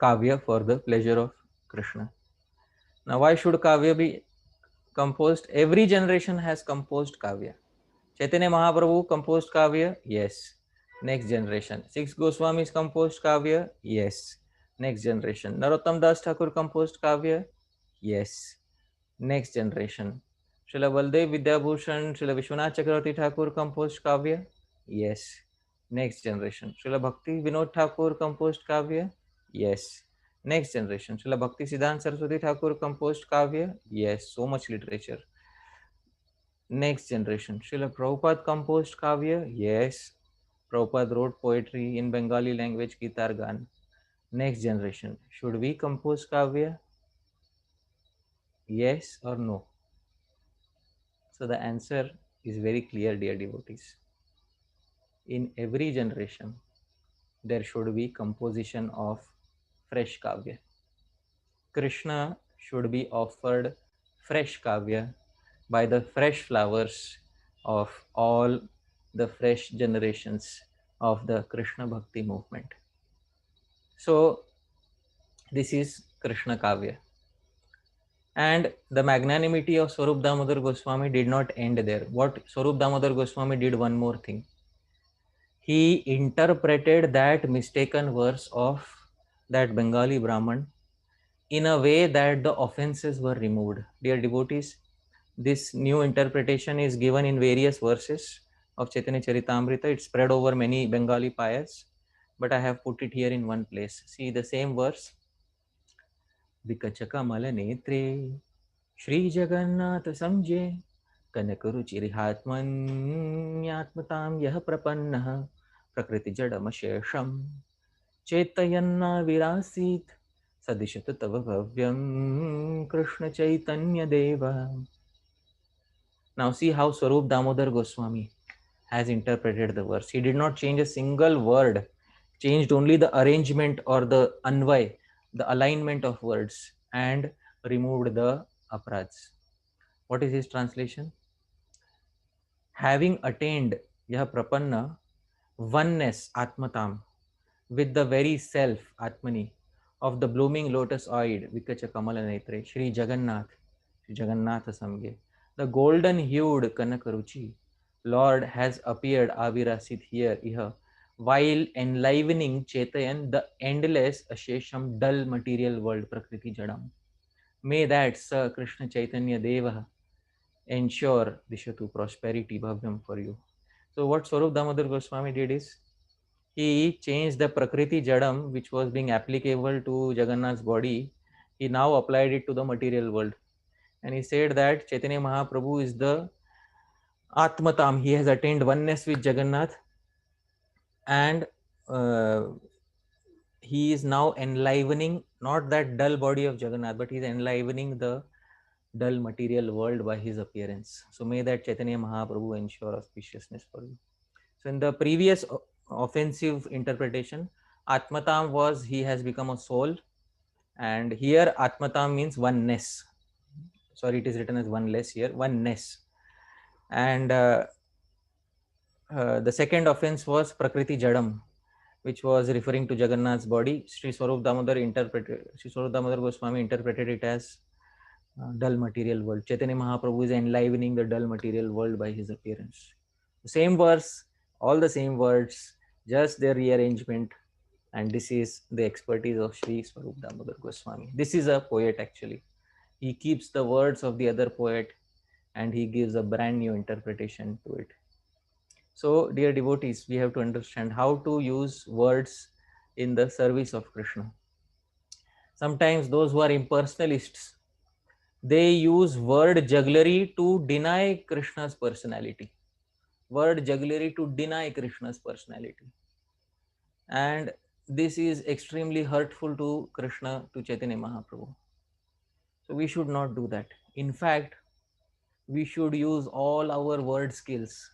Kavya for the pleasure of Krishna. Now, why should Kavya be composed? Every generation has composed Kavya. Chaitanya Mahaprabhu composed Kavya? Yes. Next generation. Six Goswamis composed Kavya? Yes. Next generation. Narottam Das Thakur composed Kavya? Yes. Next generation. Srila Baldev Vidyabhushan, Srila Vishwanath Chakravarti Thakur composed Kavya? Yes. Next generation. Srila Bhakti Vinod Thakur composed Kavya? Yes. Next generation. Srila Bhakti Siddhanta Saraswati Thakur composed Kavya? Yes. So much literature. Next generation. Srila Prabhupada composed Kavya? Yes. Prabhupada wrote poetry in Bengali language, Gitar Gan. Next generation. Should we compose Kavya? Yes or no? So the answer is very clear, dear devotees. In every generation, there should be composition of fresh Kavya. Krishna should be offered fresh Kavya by the fresh flowers of all the fresh generations of the Krishna Bhakti movement. So this is Krishna Kavya. And the magnanimity of Swarup Damodar Goswami did not end there. What Swarup Damodar Goswami did one more thing. He interpreted that mistaken verse of that Bengali Brahman in a way that the offenses were removed. Dear devotees, this new interpretation is given in various verses of Caitanya-caritāmṛta. It's spread over many Bengali payas, but I have put it here in one place. See the same verse. Vikachaka netre Shri Jagannath samje Kanakaruchirihatmanyatmatam yah prapannah Prakriti jadamashesham Chaitayanna virasit Sadishata tava bhavyam Krishna Chaitanya Deva. Now see how Swarup Damodar Goswami has interpreted the verse. He did not change a single word, changed only the arrangement or the anvay, the alignment of words, and removed the aprats. What is his translation? Having attained yah prapanna, oneness, atmatam, with the very self, atmani, of the blooming lotus-eyed, vikacha kamala netre, Shri Jagannath, Shri Jagannatha Samge, the golden-hued Kanakaruchi, Lord has appeared avirasit here, iha, while enlivening Chaitayan, the endless, ashesham, dull material world, prakriti jadam. May that Sa Krishna Chaitanya Deva ensure Dishatu prosperity bhavyam for you. So what Swarup Damodar Goswami did is, he changed the Prakriti Jadam, which was being applicable to Jagannath's body. He now applied it to the material world. And he said that Chaitanya Mahaprabhu is the Atmatam. He has attained oneness with Jagannath. And he is now enlivening, not that dull body of Jagannath, but he is enlivening the dull material world by his appearance. So may that Chaitanya Mahaprabhu ensure auspiciousness for you. So in the previous offensive interpretation, Atmatam was he has become a soul, and here Atmatam means oneness. Sorry, it is written as one less here, oneness. And the second offense was Prakriti Jadam, which was referring to Jagannath's body. Sri Swarup Damodar Goswami interpreted it as dull material world. Chaitanya Mahaprabhu is enlivening the dull material world by his appearance. The same verse, all the same words, just their rearrangement. And this is the expertise of Sri Swarup Damodar Goswami. This is a poet actually. He keeps the words of the other poet and he gives a brand new interpretation to it. So, dear devotees, we have to understand how to use words in the service of Krishna. Sometimes those who are impersonalists, they use word jugglery to deny Krishna's personality. Word jugglery to deny Krishna's personality. And this is extremely hurtful to Krishna, to Chaitanya Mahaprabhu. So we should not do that. In fact, we should use all our word skills,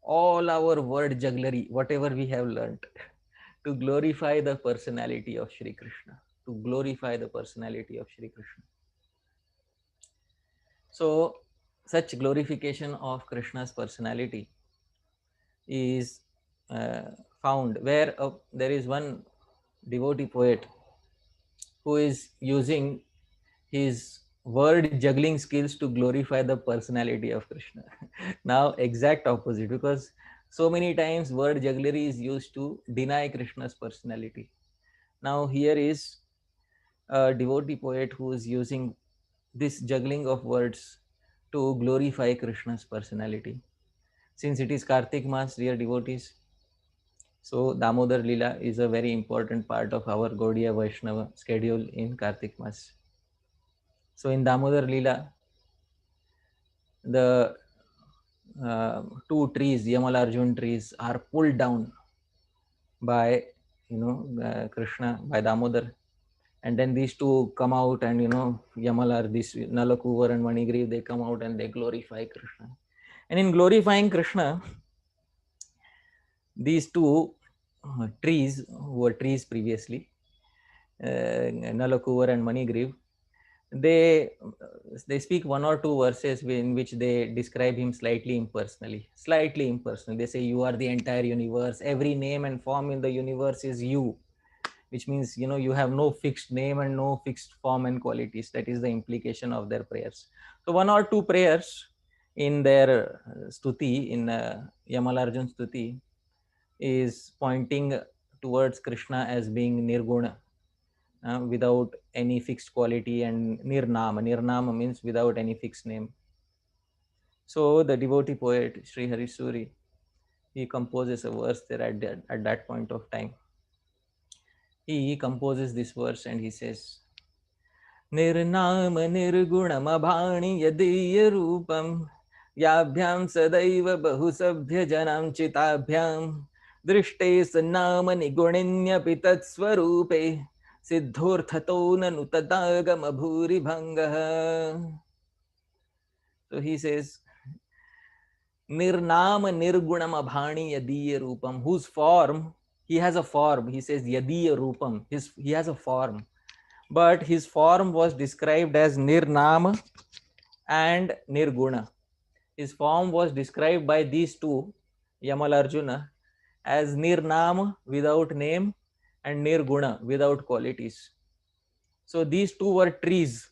all our word jugglery, whatever we have learnt, to glorify the personality of Shri Krishna, to glorify the personality of Shri Krishna. So, such glorification of Krishna's personality is found where there is one devotee poet who is using his word juggling skills to glorify the personality of Krishna. Now, exact opposite, because so many times word jugglery is used to deny Krishna's personality. Now, here is a devotee poet who is using this juggling of words to glorify Krishna's personality. Since it is Kartik Mas, dear devotees, so Damodar Lila is a very important part of our Gaudiya Vaishnava schedule in Kartik Mas. So in Damodar Lila, the two trees, Yamalarjun trees, are pulled down by Krishna, by Damodar, and then these two come out, and Yamalar, this Nalakuvar and Manigriv, they come out and they glorify Krishna. And in glorifying Krishna, these two trees, who were trees previously, Nalakuvar and Manigriv, they speak one or two verses in which they describe him slightly impersonally. They say, you are the entire universe, every name and form in the universe is you, which means you have no fixed name and no fixed form and qualities. That is the implication of their prayers. So one or two prayers in their stuti, in Yamalarjun stuti, is pointing towards Krishna as being nirguna, without any fixed quality, and nirnama. Nirnama means without any fixed name. So the devotee poet Sri Harisuri, he composes a verse there at that point of time. He composes this verse and he says, Nirnama nirgunam abhani yadiya rupam yabhyam sadaiva bahusabhya janam chitabhyam drishte sanama niguninya pitat swarupe siddhorthato nanu tadagama bhuri bhangaha. So he says, Nirnama nirgunam abhani yadiya rupam, whose form, he has a form. He says yadiya rupam, he has a form. But his form was described as nirnama and nirguna. His form was described by these two, Yamalarjuna, as nirnama, without name, and nirguna, without qualities. So these two were trees.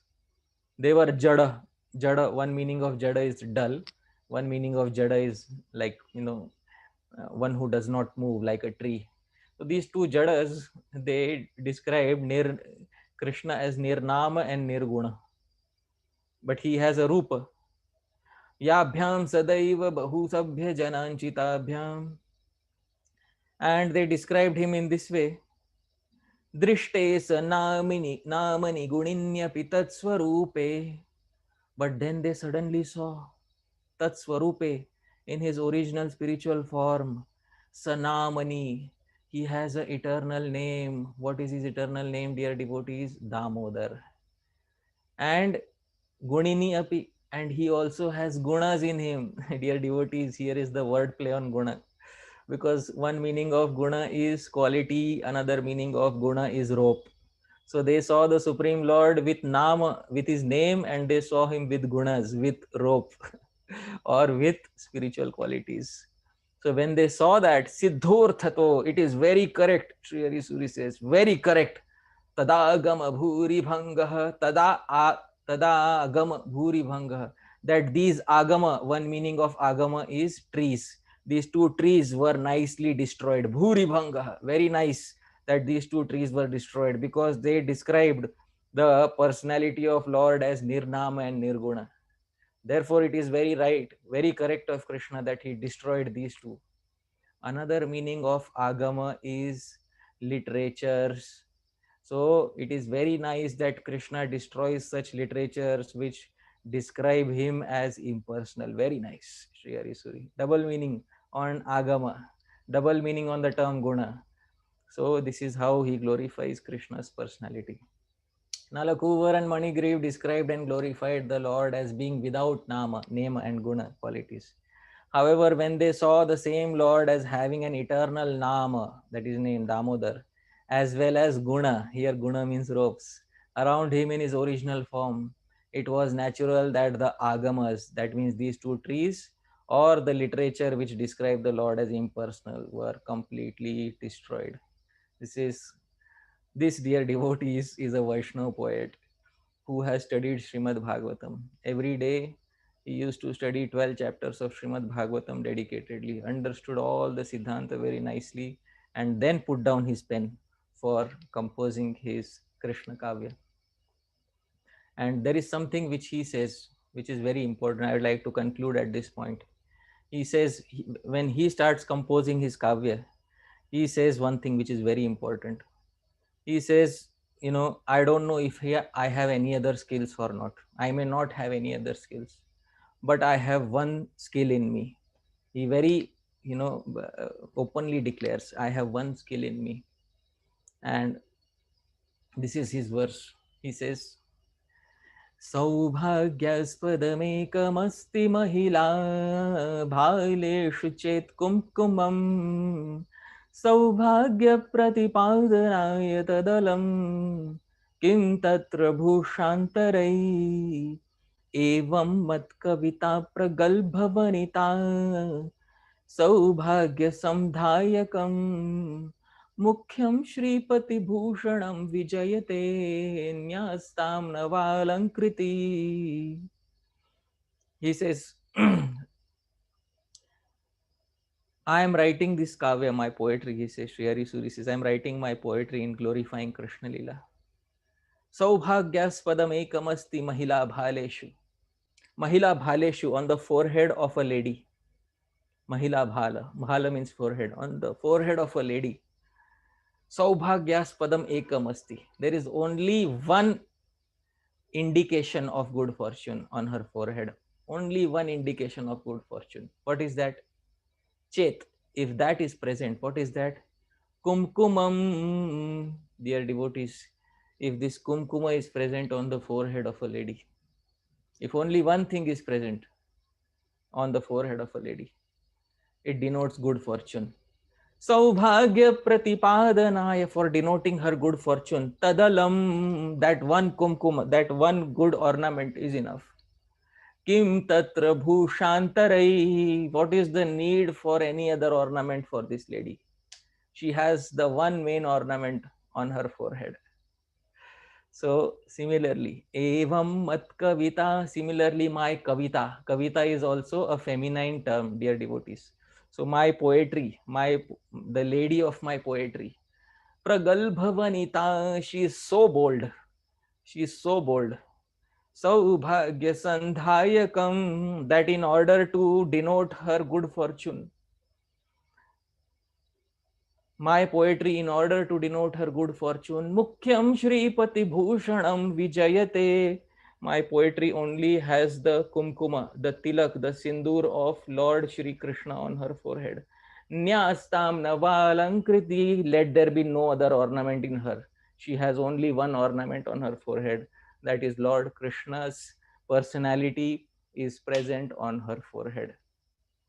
They were jada. Jada, one meaning of jada is dull. One meaning of jada is like, one who does not move, like a tree. So these two jadas, they described Krishna as nirnama and nirguna. But he has a rupa. Yabhyam sadaiva bahu sabhya jananchitabhyam. And they described him in this way. Drishte sa namani guninyapi tatswarupe. But then they suddenly saw tatswarupe in his original spiritual form. Sanamani. He has an eternal name. What is his eternal name, dear devotees? Damodar. And Gunini api, and he also has gunas in him. Dear devotees, here is the word play on guna, because one meaning of guna is quality, another meaning of guna is rope. So they saw the Supreme Lord with nama, with his name, and they saw him with gunas, with rope, or with spiritual qualities. So when they saw that, Siddhorthato, it is very correct, Sri Harisuri says, very correct. Tada agama bhuri bhangaha, tada agama bhuri bhangaha. That these agama, one meaning of agama is trees. these two trees were nicely destroyed. Bhuri Bhanga, very nice that these two trees were destroyed because they described the personality of Lord as Nirnama and Nirguna. Therefore, it is very right, very correct of Krishna that he destroyed these two. Another meaning of Agama is literatures. So it is very nice that Krishna destroys such literatures which describe him as impersonal. Very nice, Sri Harisuri. Double meaning on Agama, double meaning on the term Guna. So this is how he glorifies Krishna's personality. Nalakuvar and Manigriv described and glorified the Lord as being without nama, name and guna qualities. However, when they saw the same Lord as having an eternal nama, that is named Damodar, as well as guna, here guna means ropes, around him in his original form, it was natural that the agamas, that means these two trees, or the literature which describe the Lord as impersonal, were completely destroyed. This dear devotee is a Vaishnava poet who has studied Srimad Bhagavatam. Every day he used to study 12 chapters of Srimad Bhagavatam dedicatedly, understood all the Siddhanta very nicely, and then put down his pen for composing his Krishna-Kāvya. And there is something which he says, which is very important. I would like to conclude at this point. He says, when he starts composing his Kavya, he says one thing which is very important. He says, I don't know if I have any other skills or not. I may not have any other skills, but I have one skill in me. He very, openly declares, I have one skill in me. And this is his verse. He says, सौभाग्यास्पदमेकमस्ति महिला भालेषु चेत् कुङ्कुमम् सौभाग्यप्रतिपादनाय तदलं किं तत्र भूषान्तरै एवं मत्कविता प्रगल्भवनिता सौभाग्यसंधायकम् मुख्यं श्रीपतिभूषणं विजयते न्यास्तां नवालंकृति. He says, I am writing this kavya, my poetry. He says, Sri Harisuri says, I am writing my poetry in glorifying Krishna-līlā. Saubhagyaspadam ekamasti mahila bhaleshu. Mahila bhaleshu, on the forehead of a lady. Mahila bhala. Bhala means forehead. On the forehead of a lady. Saubhagyaspadam ekamasti. There is only one indication of good fortune on her forehead. Only one indication of good fortune. What is that? Chet. If that is present, what is that? Kumkumam. Dear devotees, if this kumkuma is present on the forehead of a lady, if only one thing is present on the forehead of a lady, it denotes good fortune. Saubhagya pratipadanaya, for denoting her good fortune. Tadalam, that one kumkuma, that one good ornament is enough. Kim tatra bhushantarai, what is the need for any other ornament for this lady? She has the one main ornament on her forehead. So similarly, evam mat kavita, similarly my kavita. Kavita is also a feminine term, dear devotees. So my poetry, the lady of my poetry, pragalbhavanita, she is so bold. She is so bold. Saubhagya sandhayakam, that in order to denote her good fortune, my poetry, in order to denote her good fortune, Mukhyam Shripati Bhushanam Vijayate, my poetry only has the kumkuma, the tilak, the sindur of Lord Shri Krishna on her forehead. Nyastam Navalankriti, let there be no other ornament in her. She has only one ornament on her forehead, that is Lord Krishna's personality is present on her forehead.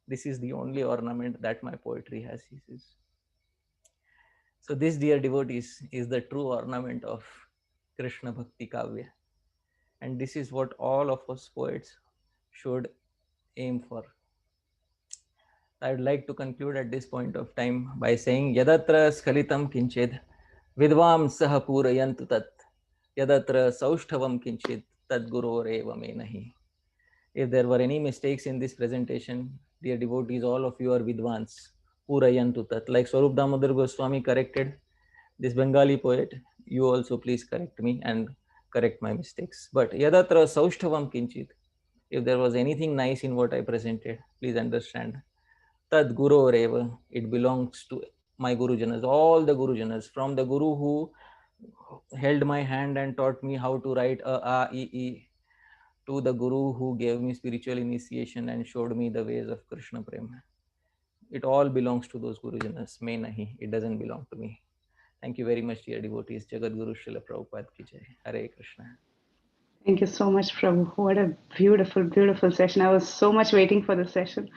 This is the only ornament that my poetry has, he says. So this, dear devotees, is the true ornament of Krishna Bhakti Kavya. And this is what all of us poets should aim for. I would like to conclude at this point of time by saying, Yadatra Skalitam Kinchid, Vidvam Saha Purayantu Tat, Yadatra Saushthavam Kinchid, Tad Guru Reva Me Nahi. If there were any mistakes in this presentation, Dear devotees, all of you are Vidvans. Purayantu tat. Like Swarup Damodar Goswami corrected this Bengali poet, you also please correct me and correct my mistakes. But yadatra saushthavam kinchit. If there was anything nice in what I presented, please understand. Tad Guru Reva. It belongs to my Gurujanas, all the Gurujanas, from the Guru who held my hand and taught me how to write a to the Guru who gave me spiritual initiation and showed me the ways of Krishna Prema. It all belongs to those Gurujanas. May nahi, it doesn't belong to me. Thank you very much, dear devotees. Jagat Guru Srila Prabhupada ki jai. Hare Krishna. Thank you so much, Prabhu. What a beautiful, beautiful session. I was so much waiting for the session.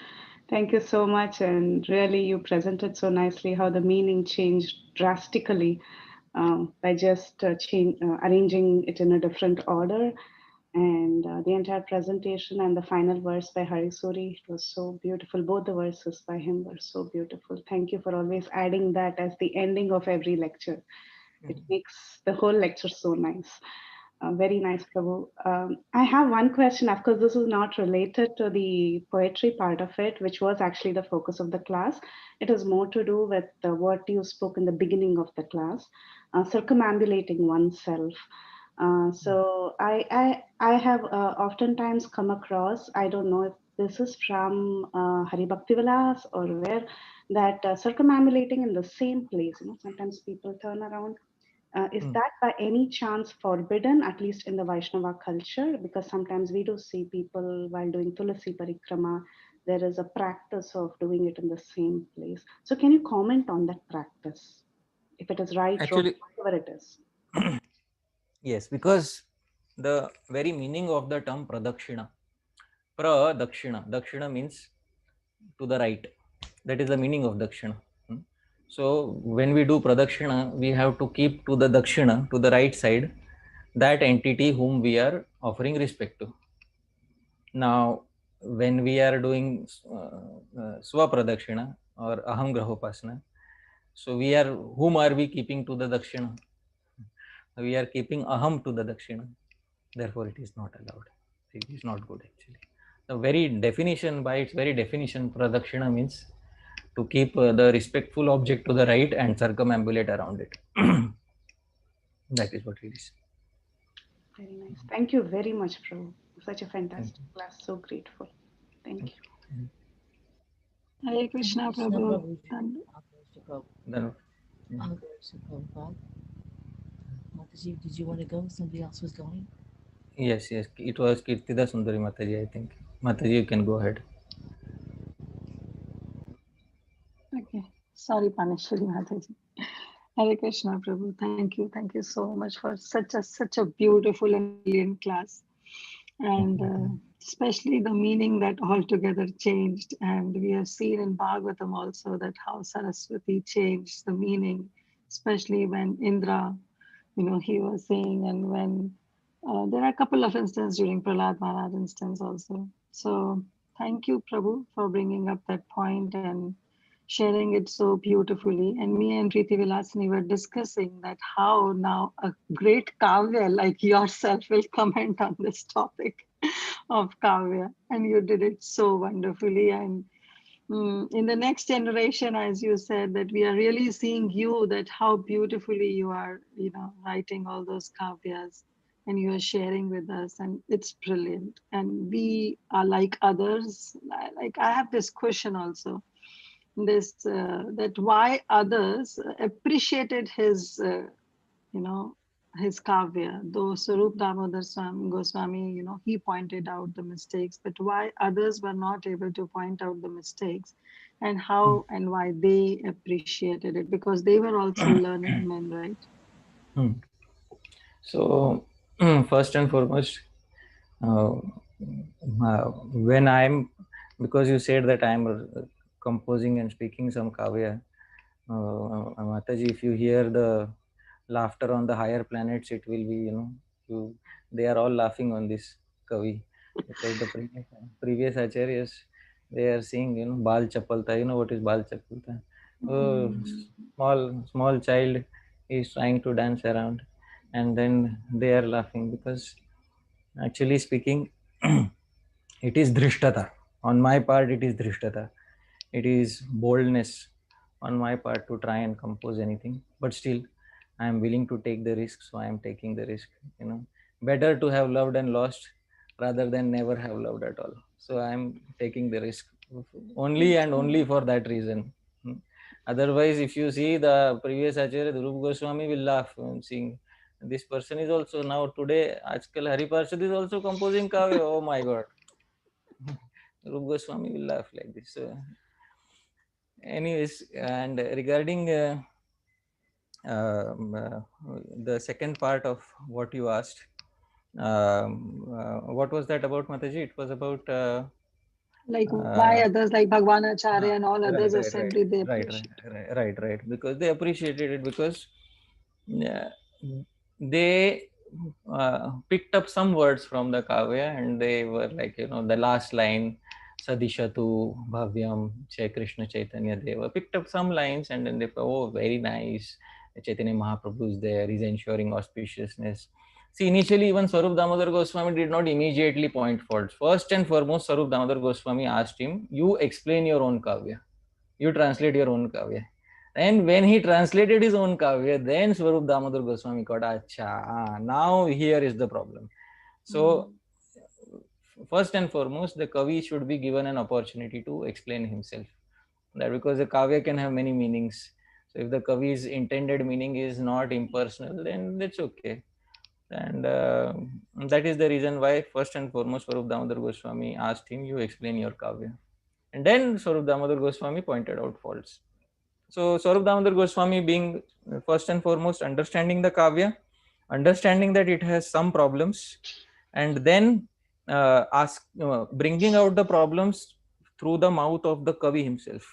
Thank you so much. And really, you presented so nicely how the meaning changed drastically by just arranging it in a different order. And the entire presentation and the final verse by Harisuri, it was so beautiful. Both the verses by him were so beautiful. Thank you for always adding that as the ending of every lecture. It makes the whole lecture so nice. Very nice, Prabhu. I have one question. Of course, this is not related to the poetry part of it, which was actually the focus of the class. It is more to do with what you spoke in the beginning of the class, circumambulating oneself. So I have oftentimes come across, I don't know if this is from Hari Bhakti Vilas or where, that circumambulating in the same place. Sometimes people turn around. Is that by any chance forbidden, at least in the Vaishnava culture? Because sometimes we do see people while doing Tulasi Parikrama, there is a practice of doing it in the same place. So can you comment on that practice? If it is right, wrong, Actually, whatever it is. yes, because the very meaning of the term pradakshina, dakshina means to the right. That is the meaning of dakshina. So when we do pradakshina, we have to keep to the dakshina, to the right side, that entity whom we are offering respect to. Now, when we are doing swapradakshina or aham grahopasana, so whom are we keeping to the dakshina? We are keeping aham to the dakshina. Therefore, it is not allowed. It is not good actually. The very definition, by its very definition, pradakshina means to keep the respectful object to the right and circumambulate around it. That is what it is. Very nice. Thank you very much, Prabhu. Such a fantastic class. So grateful. Thank you. Hare Krishna, Prabhu. Then, Mataji, did you want to go? Somebody else was going? yes, it was Kirtida Sundari Mataji, I think. Mataji, you can go ahead. Okay. Sorry, Paneshwari Mataji. Hare Krishna, Prabhu. Thank you so much for such a beautiful and brilliant class. And especially the meaning that altogether changed. And we have seen in Bhagavatam also that how Saraswati changed the meaning, especially when Indra, he was saying, and when there are a couple of instances during Prahlad Maharaj instance also. So thank you, Prabhu, for bringing up that point and sharing it so beautifully. And me and Preeti Vilasini were discussing that how now a great Kavya like yourself will comment on this topic of Kavya. And you did it so wonderfully. And in the next generation, as you said, that we are really seeing you, that how beautifully you are, writing all those Kavyas and you are sharing with us, and it's brilliant. And we are like others. Like I have this question also, that why others appreciated his, his kavya, though Sarup Damodar Goswami, he pointed out the mistakes, but why others were not able to point out the mistakes, and how and why they appreciated it, because they were also learning men, right? So, first and foremost, when because you said that I'm composing and speaking some kavya, Mataji, if you hear the laughter on the higher planets, it will be, they are all laughing on this kavi, because the previous acharyas, they are saying, Bal Chapalta. You know what is Bal Chapalta? Oh, small child is trying to dance around, and then they are laughing, because actually speaking, it is drishtata. On my part, it is drishtata. It is boldness on my part to try and compose anything. But still, I am willing to take the risk, so I am taking the risk. Better to have loved and lost rather than never have loved at all. So I am taking the risk only and only for that reason. Otherwise, if you see the previous Acharya, Rupa Goswami will laugh when seeing this person is also now today, Ajkal Hari Parshad is also composing Kavya. Oh my God. Rupa Goswami will laugh like this. So, anyways, and regarding the second part of what you asked, what was that about, Mataji? It was about like why others like Bhagwan Acharya and all others right, assembly they right, appreciate. right, because they appreciated it because they picked up some words from the Kavya and they were like, the last line, Sadishatu Bhavyam Che Krishna Chaitanya Deva, picked up some lines and then they thought, oh, very nice. Chaitanya Mahaprabhu is there, he's ensuring auspiciousness. See, initially even Swarup Damodar Goswami did not immediately point faults. First and foremost, Swarup Damodar Goswami asked him, you explain your own Kavya. You translate your own Kavya. And when he translated his own Kavya, then Swarup Damodar Goswami got, acha, now here is the problem. So, first and foremost, the Kavi should be given an opportunity to explain himself. That because the Kavya can have many meanings. So, if the Kavi's intended meaning is not impersonal, then that's okay. And that is the reason why, first and foremost, Swarup Damodar Goswami asked him, you explain your Kavya. And then Swarup Damodar Goswami pointed out faults. So Swarup Damodar Goswami being first and foremost understanding the Kavya, understanding that it has some problems, and then bringing out the problems through the mouth of the Kavi himself.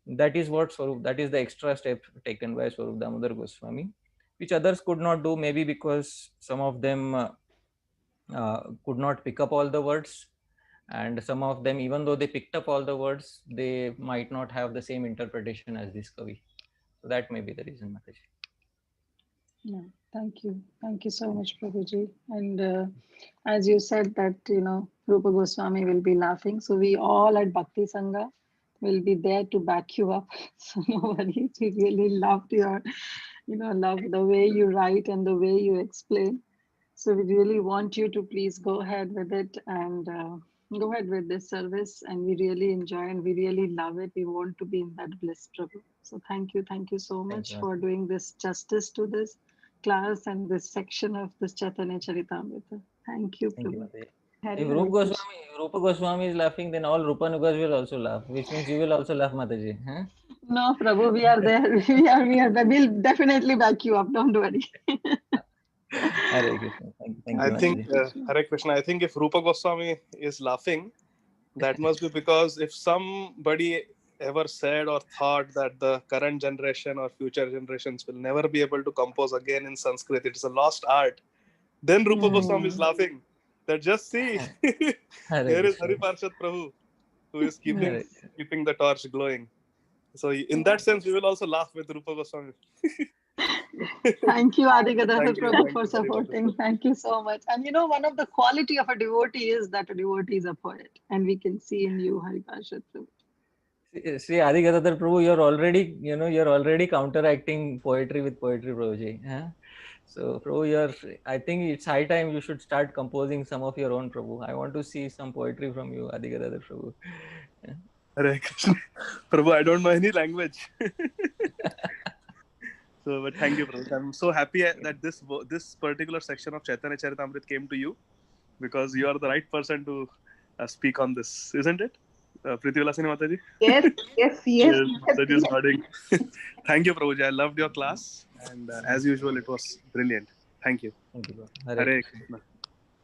That is what Swarup, that is the extra step taken by Swarup Damodar Goswami, which others could not do, maybe because some of them could not pick up all the words, and some of them, even though they picked up all the words, they might not have the same interpretation as this Kavi. So that may be the reason, Mataji. Yeah, thank you so much, Prabhuji. And as you said that Rupa Goswami will be laughing, so we all at Bhakti Sangha will be there to back you up. So no worries, we really loved your, love the way you write and the way you explain. So we really want you to please go ahead with it and go ahead with this service. And we really enjoy and we really love it. We want to be in that bliss, Prabhu. So thank you so much for doing this justice to this class and this section of this Caitanya-caritāmṛta. Thank you, Prabhu. If Rupa Goswami is laughing, then all Rupanugas will also laugh, which means you will also laugh, Mataji. Huh? No, Prabhu, we are there. We are there. We'll definitely back you up. Don't worry. Hare Krishna. Thank you, I think, Mataji. Hare Krishna, I think if Rupa Goswami is laughing, that must be because if somebody ever said or thought that the current generation or future generations will never be able to compose again in Sanskrit, it is a lost art, then Rupa Goswami is laughing. That just see, here is Hari Parshad Prabhu, who is keeping the torch glowing. So in that sense, we will also laugh with Rupa Goswami. Thank you, Adi Gadadhar Prabhu, for supporting. Thank you so much. And one of the quality of a devotee is that a devotee is a poet, and we can see in you, Hari Parshad Prabhu. See, Adi Gadadhar Prabhu, you're already counteracting poetry with poetry, Prabhuji. Huh? So, Prabhu, I think it's high time you should start composing some of your own, Prabhu. I want to see some poetry from you, Adi Gadadhar Prabhu. Hare Krishna. Prabhu, I don't know any language. So, but thank you, Prabhu. I'm so happy that this particular section of Caitanya-caritāmṛta came to you, because you are the right person to speak on this, isn't it? Preeti Vilasini Mataji? Yes. Mataji is nodding. Thank you, Prabhuji. I loved your class, and as usual, it was brilliant. Thank you. Thank you. Hare Krishna.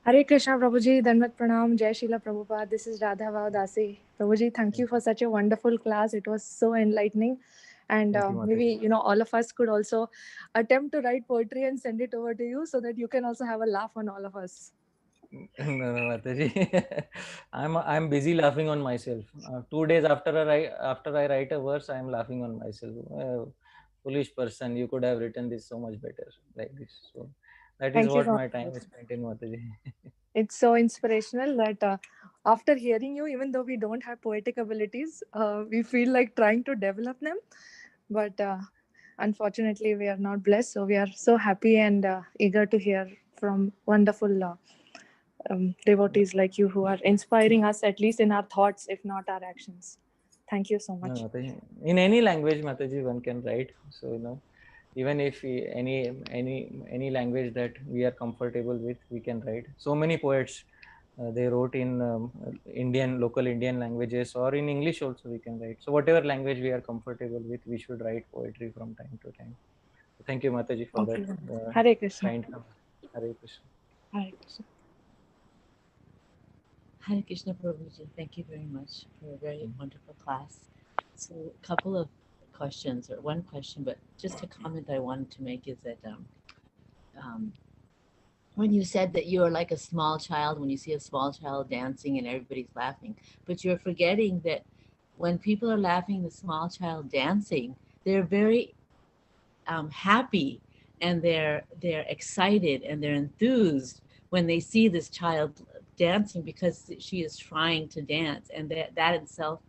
Hare Krishna, Prabhuji. Danvat Pranam. Jai Srila Prabhupada. This is Radha Vav Dasi. Prabhuji, thank you for such a wonderful class. It was so enlightening. And maybe, all of us could also attempt to write poetry and send it over to you so that you can also have a laugh on all of us. No, Mataji. I'm busy laughing on myself. 2 days after I write a verse, I'm laughing on myself. Foolish person, you could have written this so much better like this. So That is Thank you what so my time much. is spent in, Mataji. It's so inspirational that after hearing you, even though we don't have poetic abilities, we feel like trying to develop them. But unfortunately, we are not blessed. So we are so happy and eager to hear from wonderful devotees like you who are inspiring us, at least in our thoughts, if not our actions. Thank you so No, much. Mataji. In any language, Mataji, one can write. So, even if any language that we are comfortable with, we can write. So many poets, they wrote in local Indian languages, or in English also we can write. So whatever language we are comfortable with, we should write poetry from time to time. So thank you, Mataji, for Thank that you. Hare Krishna. kind comment. Hare Krishna. Hare Krishna. Hare Krishna Prabhuji, thank you very much for a very wonderful class. So, a couple of questions, or one question, but just a comment I wanted to make is that um, when you said that you are like a small child, when you see a small child dancing and everybody's laughing, but you're forgetting that when people are laughing, the small child dancing, they're very happy and they're excited and they're enthused when they see this child dancing because she is trying to dance, and that itself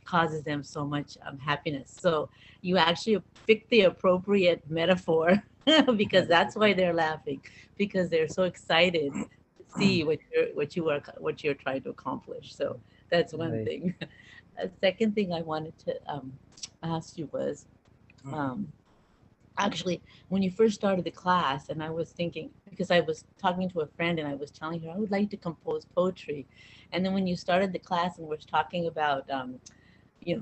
causes them so much happiness. So you actually picked the appropriate metaphor because that's why they're laughing, because they're so excited to see what you're trying to accomplish. So that's one Right. thing. A second thing I wanted to ask you was actually, when you first started the class, and I was thinking, because I was talking to a friend and I was telling her I would like to compose poetry, and then when you started the class and we're talking about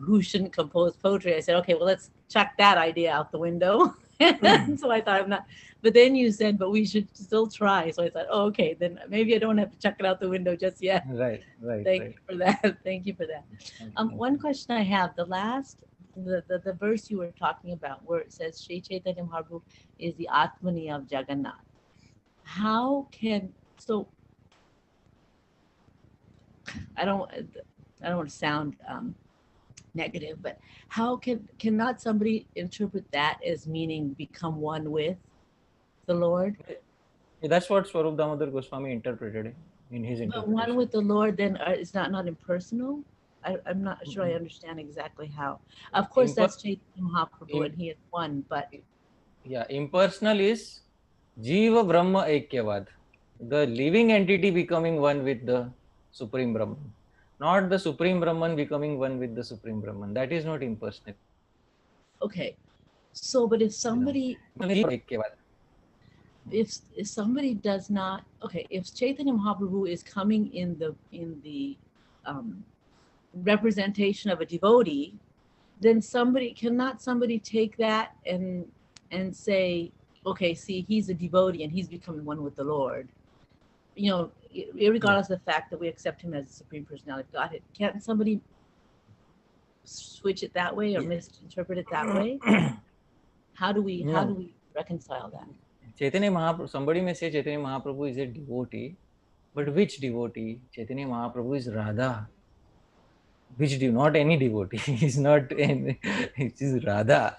who shouldn't compose poetry, I said, okay, well, let's chuck that idea out the window. So I thought, I'm not, but then you said, but we should still try. So I thought, oh, okay, then maybe I don't have to chuck it out the window just yet. Right. Thank you for that. Thank you for that. Thank you. One question I have, the verse you were talking about where it says Sri Chaitanya Mahaprabhu is the Atmani of Jagannath. How can, so I don't want to sound negative, but how cannot somebody interpret that as meaning become one with the Lord? That's what Swarup Damodar Goswami interpreted in his interpretation. But one with the Lord then is not impersonal? I'm not sure I understand exactly how. Of course, that's Chaitanya Mahaprabhu and he is one, but... Yeah, impersonal is Jiva Brahma Aikyavad. The living entity becoming one with the Supreme Brahman. Not the Supreme Brahman becoming one with the Supreme Brahman. That is not impersonal. Okay. So, but if somebody... If somebody does not, okay, if Chaitanya Mahaprabhu is coming in the representation of a devotee, then cannot somebody take that and say, okay, see, he's a devotee and he's becoming one with the Lord, regardless of the fact that we accept him as the Supreme Personality of Godhead. Can't somebody switch it that way or misinterpret it that way? How do we reconcile that? Chaitanya Mahaprabhu, somebody may say Chaitanya Mahaprabhu is a devotee, but which devotee? Chaitanya Mahaprabhu is Radha. Which not any devotee. He's not any, it is Radha.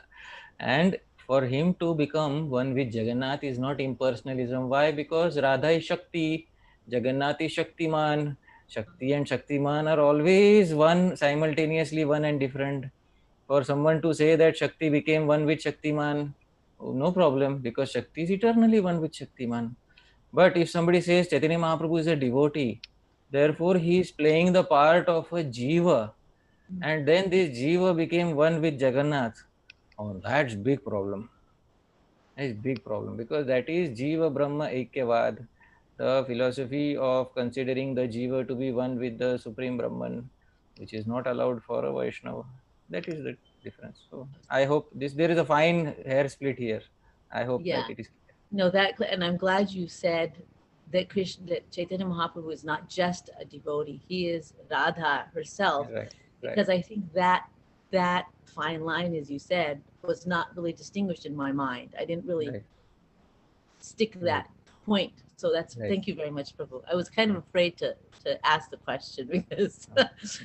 And for him to become one with Jagannath is not impersonalism. Why? Because Radha is Shakti, Jagannath is Shaktiman. Shakti and Shaktiman are always one, simultaneously one and different. For someone to say that Shakti became one with Shaktiman, no problem, because Shakti is eternally one with Shaktiman. But if somebody says Chaitanya Mahaprabhu is a devotee, therefore he is playing the part of a Jiva, and then this Jiva became one with Jagannath. Oh, that's big problem. That's big problem, because that is Jiva Brahma Aikyavad, the philosophy of considering the Jiva to be one with the Supreme Brahman, which is not allowed for a Vaishnava. That is the difference. So I hope there is a fine hair split here. I hope that it is clear. No, and I'm glad you said that Chaitanya Mahaprabhu is not just a devotee; he is Radha herself. Right. Because I think that fine line, as you said, was not really distinguished in my mind. I didn't really stick that point. So thank you very much, Prabhu. I was kind of afraid to ask the question because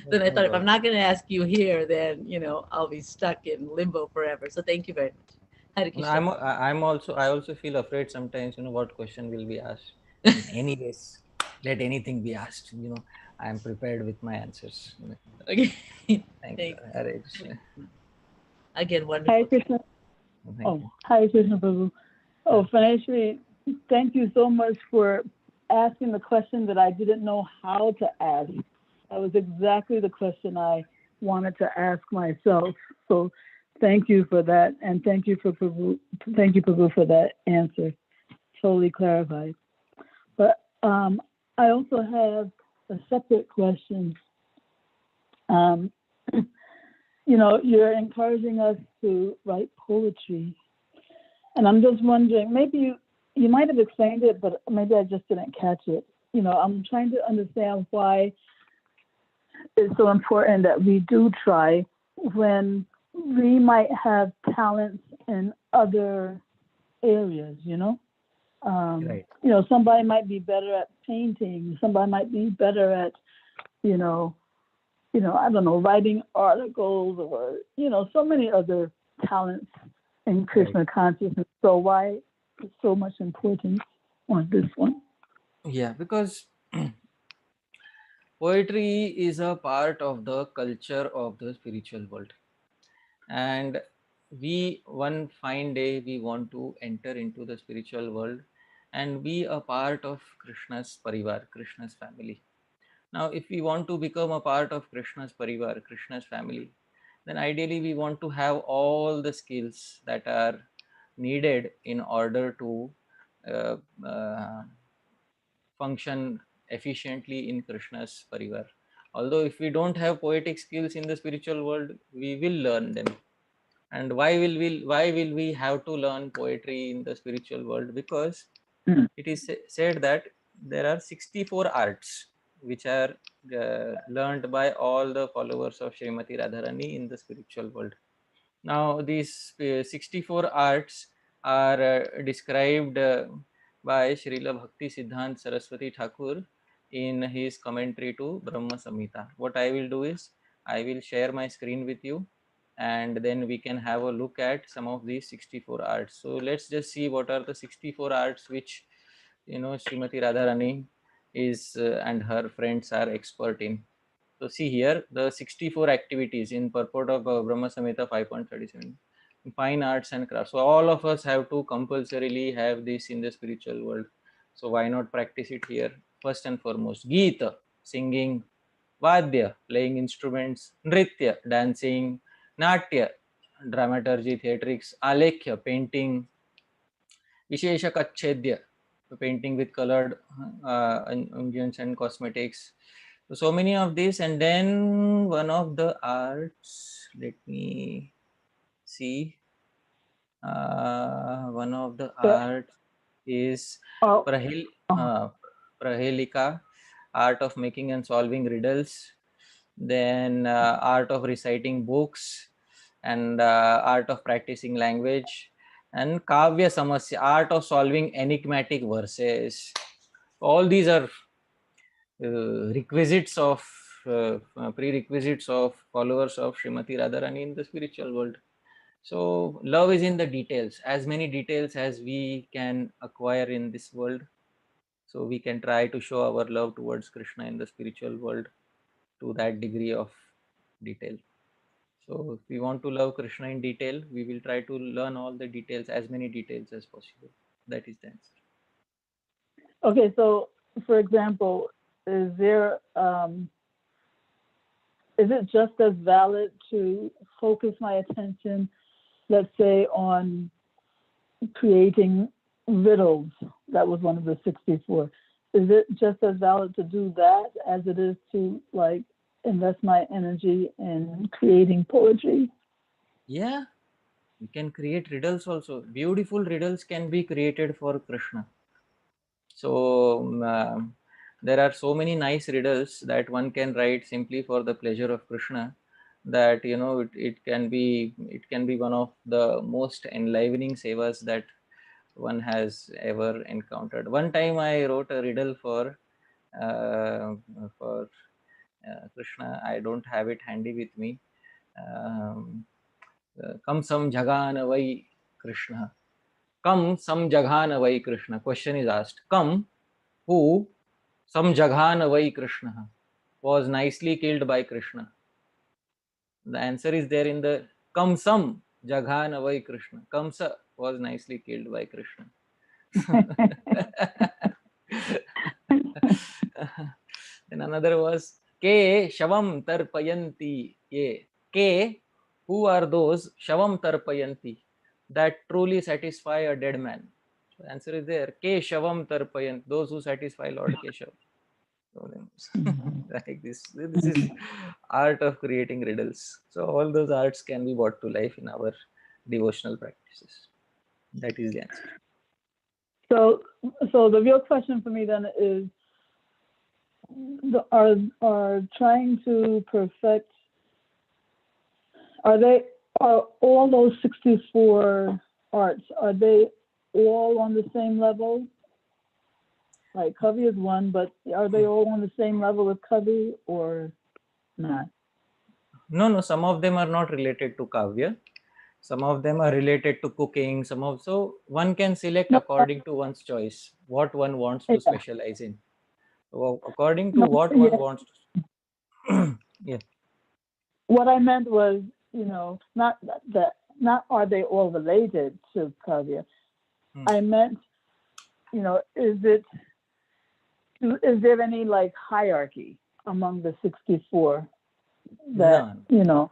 then I thought if I'm not going to ask you here, then I'll be stuck in limbo forever. So thank you very much. Hare Krishna. I also feel afraid sometimes, what question will be asked. In any case, let anything be asked, I am prepared with my answers. Okay. Thank you. Thanks. Hare Krishna. Again, Hare wonderful. Krishna. Thank you. Hare Krishna Prabhu. Financially, thank you so much for asking the question that I didn't know how to ask. That was exactly the question I wanted to ask myself. So thank you for that, and thank you Prabhu for that answer. Totally clarified. But I also have a separate question. You're encouraging us to write poetry, and I'm just wondering, maybe you might have explained it, but maybe I just didn't catch it. I'm trying to understand why it's so important that we do try when we might have talents in other areas, Right. Somebody might be better at painting, somebody might be better at, I don't know, writing articles or, so many other talents in Krishna consciousness. So why is so much importance on this one? Yeah, because poetry is a part of the culture of the spiritual world. And one fine day, we want to enter into the spiritual world and be a part of Krishna's parivar, Krishna's family. Now, if we want to become a part of Krishna's parivar, Krishna's family, then ideally we want to have all the skills that are needed in order to uh, uh, function efficiently in Krishna's parivar. Although if we don't have poetic skills in the spiritual world, we will learn them. And why will we have to learn poetry in the spiritual world? Because it is said that there are 64 arts which are learned by all the followers of Srimati Radharani in the spiritual world. Now these 64 arts are described by Srila Bhakti Siddhanta Saraswati Thakur in his commentary to Brahma Samhita. What I will do is, I will share my screen with you, and then we can have a look at some of these 64 arts. So let's just see what are the 64 arts which Srimati Radharani is and her friends are expert in. So see here the 64 activities in purport of Brahma Samhita 5.37. Fine arts and crafts. So all of us have to compulsorily have this in the spiritual world. So why not practice it here? First and foremost, Geeta, singing; Vadya, playing instruments; Nritya, dancing; Natya, dramaturgy, theatrics; Alekhya, painting; Vishesha Kachedya, painting with colored unguents and cosmetics. So many of these, and then one of the arts, let me see, one of the arts is Prahelika, art of making and solving riddles, then art of reciting books, and art of practicing language, and Kavya Samasya, art of solving enigmatic verses. All these are requisites of prerequisites of followers of Srimati Radharani in the spiritual world. So love is in the details, as many details as we can acquire in this world. So we can try to show our love towards Krishna in the spiritual world to that degree of detail. So if we want to love Krishna in detail, we will try to learn all the details, as many details as possible. That is the answer. Okay, so for example, is it just as valid to focus my attention, let's say, on creating riddles? That was one of the 64. Is it just as valid to do that as it is to invest my energy in creating poetry? Yeah, you can create riddles also. Beautiful riddles can be created for Krishna. So there are so many nice riddles that one can write simply for the pleasure of Krishna, that it can be one of the most enlivening sevas that one has ever encountered. One time I wrote a riddle for Krishna. I don't have it handy with me. Kam samjhaga na vai Krishna. Kam samjaghan vai Krishna. Question is asked. Kam, who, samjaghan vai Krishna, was nicely killed by Krishna. The answer is there in the Kamsam Jaghan vai Krishna. Kamsa was nicely killed by Krishna. Then another was Ke Shavam Tarpayanti Ye. Ke, who are those Shavam Tarpayanti that truly satisfy a dead man? So the answer is there. Ke Shavam Tarpayanti, those who satisfy Lord Keshav. Like this is art of creating riddles. So all those arts can be brought to life in our devotional practices. That is the answer. So the real question for me then is, are trying to perfect, are all those 64 arts, are they all on the same level? Like Kāvya is one, but are they all on the same level with Kāvya or not? No, some of them are not related to Kāvya. Some of them are related to cooking. So one can select according to one's choice what one wants to specialize in. So according to what one wants to. Yeah. What I meant was, not are they all related to Kāvya. I meant, is there any like hierarchy among the 64 that, None.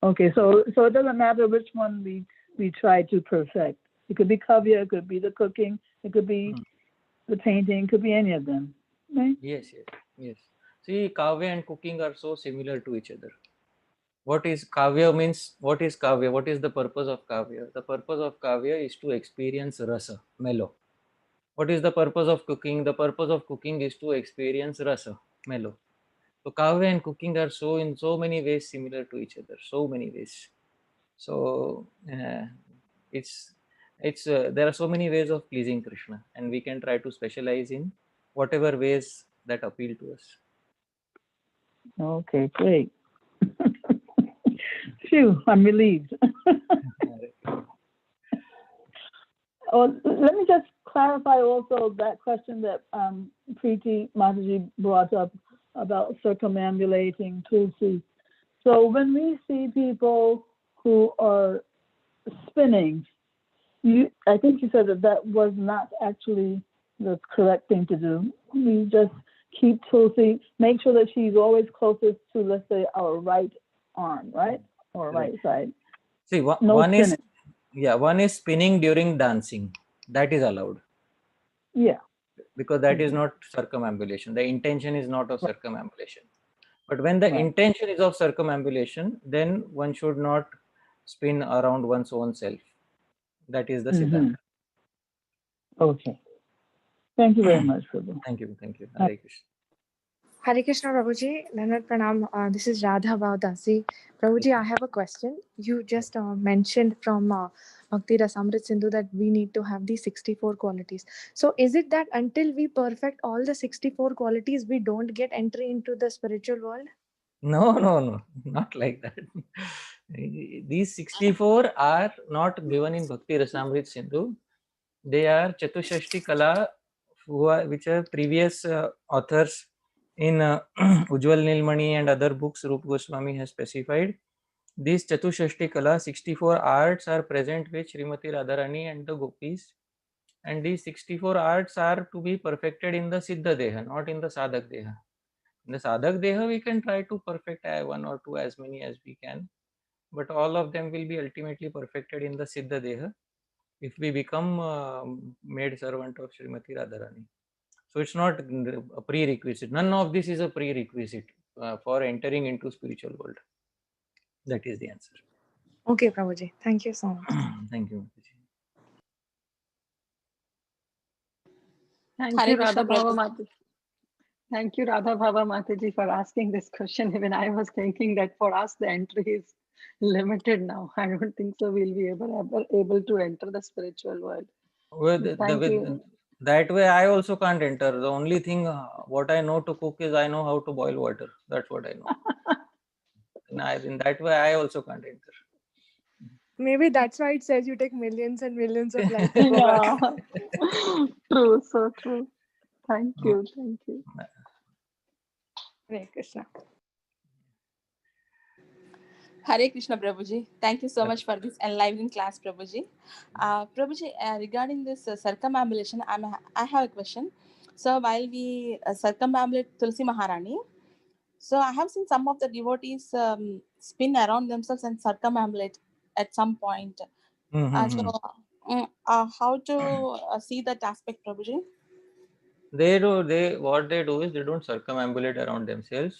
Okay, so it doesn't matter which one we try to perfect. It could be Kāvya, it could be the cooking, it could be the painting, it could be any of them, right? Yes. See, Kāvya and cooking are so similar to each other. What is Kāvya means? What is Kāvya? What is the purpose of Kāvya? The purpose of Kāvya is to experience rasa, mellow. What is the purpose of cooking? The purpose of cooking is to experience rasa, mellow. So Kāvya and cooking are in so many ways similar to each other. So many ways. So there are so many ways of pleasing Krishna, and we can try to specialize in whatever ways that appeal to us. Okay, great. Phew, I'm relieved. Let me just clarify also that question that Preeti Mataji brought up about circumambulating Tulsi. So when we see people who are spinning, I think you said that was not actually the correct thing to do. We just keep Tulsi, make sure that she's always closest to, let's say, our right arm, right? Or right side. See, one is spinning during dancing. That is allowed. Yeah. Because that is not circumambulation. The intention is not of circumambulation. But when the intention is of circumambulation, then one should not spin around one's own self. That is the Siddhanta. Okay. Thank you very much, Prabhu. Thank you. Hare Krishna. Hare Krishna, Prabhuji. Dandavat Pranam. This is Radha Dāsi. Prabhuji, I have a question. You just mentioned from Bhakti Rasamrit Sindhu that we need to have these 64 qualities. So is it that until we perfect all the 64 qualities, we don't get entry into the spiritual world? No, not like that. These 64 are not given in Bhakti Rasamrit Sindhu. They are Chatushashti Kala, which are previous authors in Ujjwal Nilmani and other books Rupa Goswami has specified. These Chatushashti Kala, 64 arts are present with Srimati Radharani and the Gopis. And these 64 arts are to be perfected in the Siddha Deha, not in the Sadhak Deha. In the Sadhak Deha, we can try to perfect one or two, as many as we can. But all of them will be ultimately perfected in the Siddha Deha if we become maid servant of Srimati Radharani. So it's not a prerequisite. None of this is a prerequisite for entering into spiritual world. That is the answer. Okay, Prabhuji. Thank you so much. Thank you. Thank you, Radha Bhava Mataji. Thank you, Radha Bhava Mataji, for asking this question. Even I was thinking that for us the entry is limited now. I don't think so we'll be able to enter the spiritual world. Well, that way I also can't enter. The only thing what I know to cook is I know how to boil water. That's what I know. In that way I also can't enter. Maybe that's why it says you take millions and millions of lives to go back. Yeah. True, so true. Thank you, thank you. Hare Krishna. Hare Krishna, Prabhuji. Thank you so much for this enlivening class, Prabhuji. Prabhuji, regarding this circumambulation, I have a question. So while we circumambulate Tulsi Maharani, so I have seen some of the devotees spin around themselves and circumambulate at some point. How to see that aspect, Prabhuji? What they do is they don't circumambulate around themselves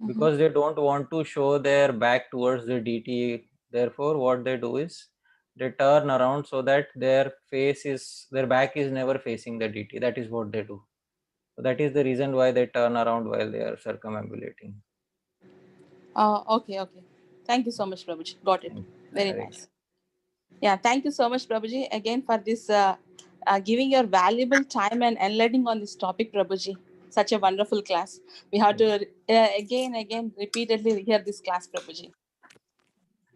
because they don't want to show their back towards the deity. Therefore, what they do is they turn around so that their back is never facing the deity. That is what they do. So that is the reason why they turn around while they are circumambulating. Okay. Thank you so much, Prabhuji. Got it. Very nice. Yeah, thank you so much, Prabhuji, again for this giving your valuable time and enlightening on this topic, Prabhuji. Such a wonderful class. We have to again repeatedly hear this class, Prabhuji.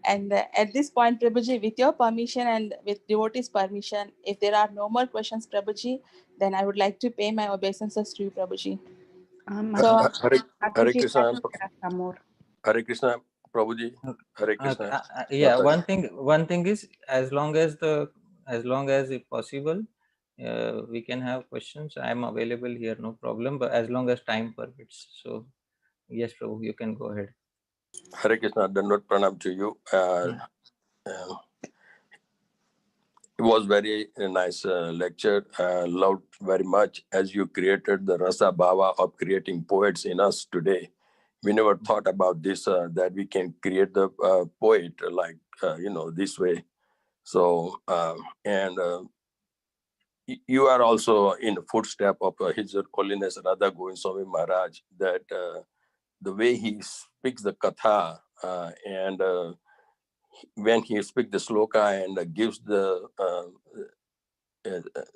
And at this point, Prabhuji, with your permission and with devotees' permission, if there are no more questions, Prabhuji, then I would like to pay my obeisances to you, Prabhuji. Hare Krishna. Hare Krishna, Prabhuji. Hare Krishna. Yeah, one thing is, as long as it's possible, we can have questions. I am available here, no problem. But as long as time permits, so yes, Prabhu, you can go ahead. Hare Krishna, Dandot Pranam to you. It was very nice lecture. Loved very much as you created the Rasa Bhava of creating poets in us today. We never thought about this, that we can create the poet like, this way. So, you are also in the footstep of His Holiness Radha Govind Swami Maharaj, that the way he speaks the katha and when he speaks the sloka and gives the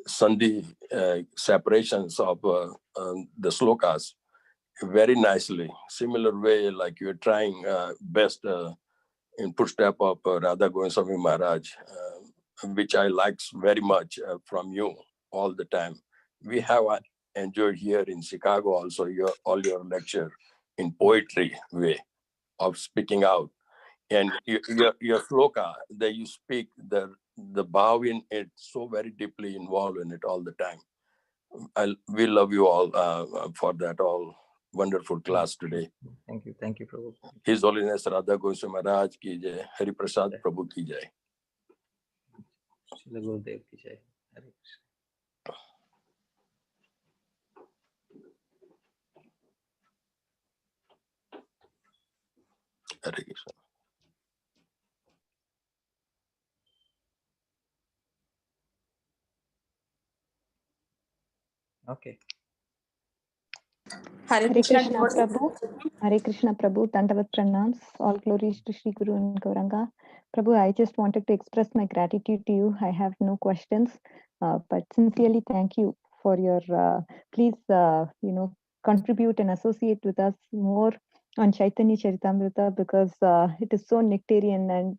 sandhi separations of the slokas very nicely. Similar way, like you're trying best in footstep of Radha Govind Swami Maharaj, which I like very much from you all the time. We have enjoyed here in Chicago also all your lecture in poetry way of speaking out. And your sloka that you speak, the bhav in it, so very deeply involved in it all the time. We love you all for that all wonderful class today. Thank you, Prabhu. His Holiness Radha Goswami Maharaj ki jai, Hari Prasad Prabhu ki jai. Shri Gurudev ki jai. Hare Krishna. Hare Krishna. Okay. Hare Krishna, Prabhu. Hare Krishna, Prabhu. Dandavat pranams. All glories to Shri Guru and Gauranga. Prabhu, I just wanted to express my gratitude to you. I have no questions, but sincerely thank you for your, please, contribute and associate with us more on Caitanya-caritāmṛta, because it is so nectarian, and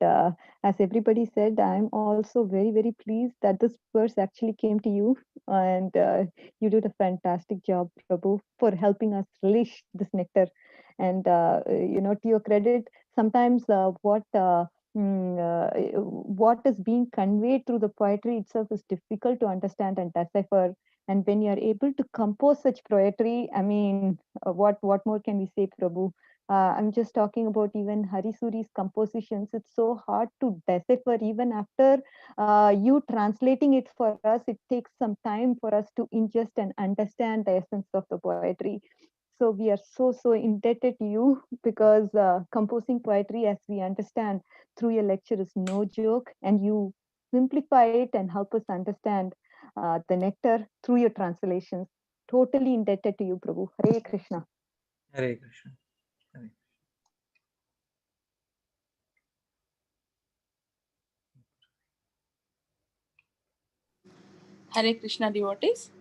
as everybody said, I'm also very, very pleased that this verse actually came to you, and you did a fantastic job, Prabhu, for helping us relish this nectar. And to your credit, sometimes what is being conveyed through the poetry itself is difficult to understand and decipher. And when you are able to compose such poetry, I mean, what more can we say, Prabhu? I'm just talking about even Hari Suri's compositions. It's so hard to decipher. Even after you translating it for us, it takes some time for us to ingest and understand the essence of the poetry. So we are so indebted to you, because composing poetry, as we understand through your lecture, is no joke, and you simplify it and help us understand the nectar through your translations. Totally indebted to you, Prabhu. Hare Krishna. Hare Krishna. Hare. Hare Krishna, devotees.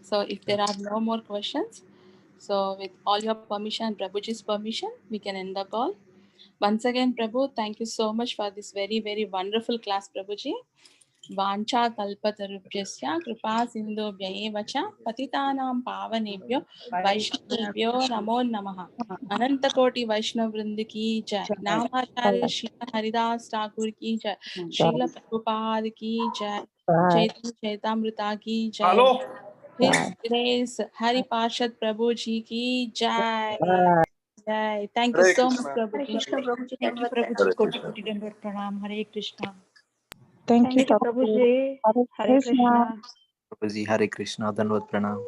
So if there are no more questions, so with all your permission and Prabhuji's permission, we can end the call. Once again, Prabhu, thank you so much for this very, very wonderful class, Prabhuji. Vancha kalpatarubhyasya kripa sindhubhya eva cha patitanam pavanebhyo vaishnavebhyo namo namaha. Ananta Koti Vaishnav Vrind ki jai. Namacharya Srila Haridas Thakur ki jai. Srila Prabhupada ki jai. Caitanya-caritāmṛta ki jai. Hello. His Grace Hari Parshad Prabhu ji ki jai. Jai. Thank you Hare so much, Krishna. Prabhu. Hare Krishna Prabhuji, thank you Prabhuji, Hare Koti Krishna. Koti Dandavat Pranam, Hare Krishna. Thank Thank you Prabhuji, Hare Krishna. Prabhuji, Hare Krishna, Dandavat Pranam.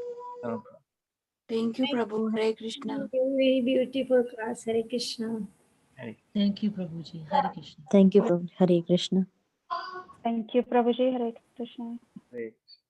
Thank you Prabhu, Hare Krishna. Very beautiful class, Hare Krishna. Thank you, Prabhuji. Hare Krishna. Thank you, Prabhuji. Hare Krishna. Thank you, Prabhuji. Hare Krishna. Hare Krishna.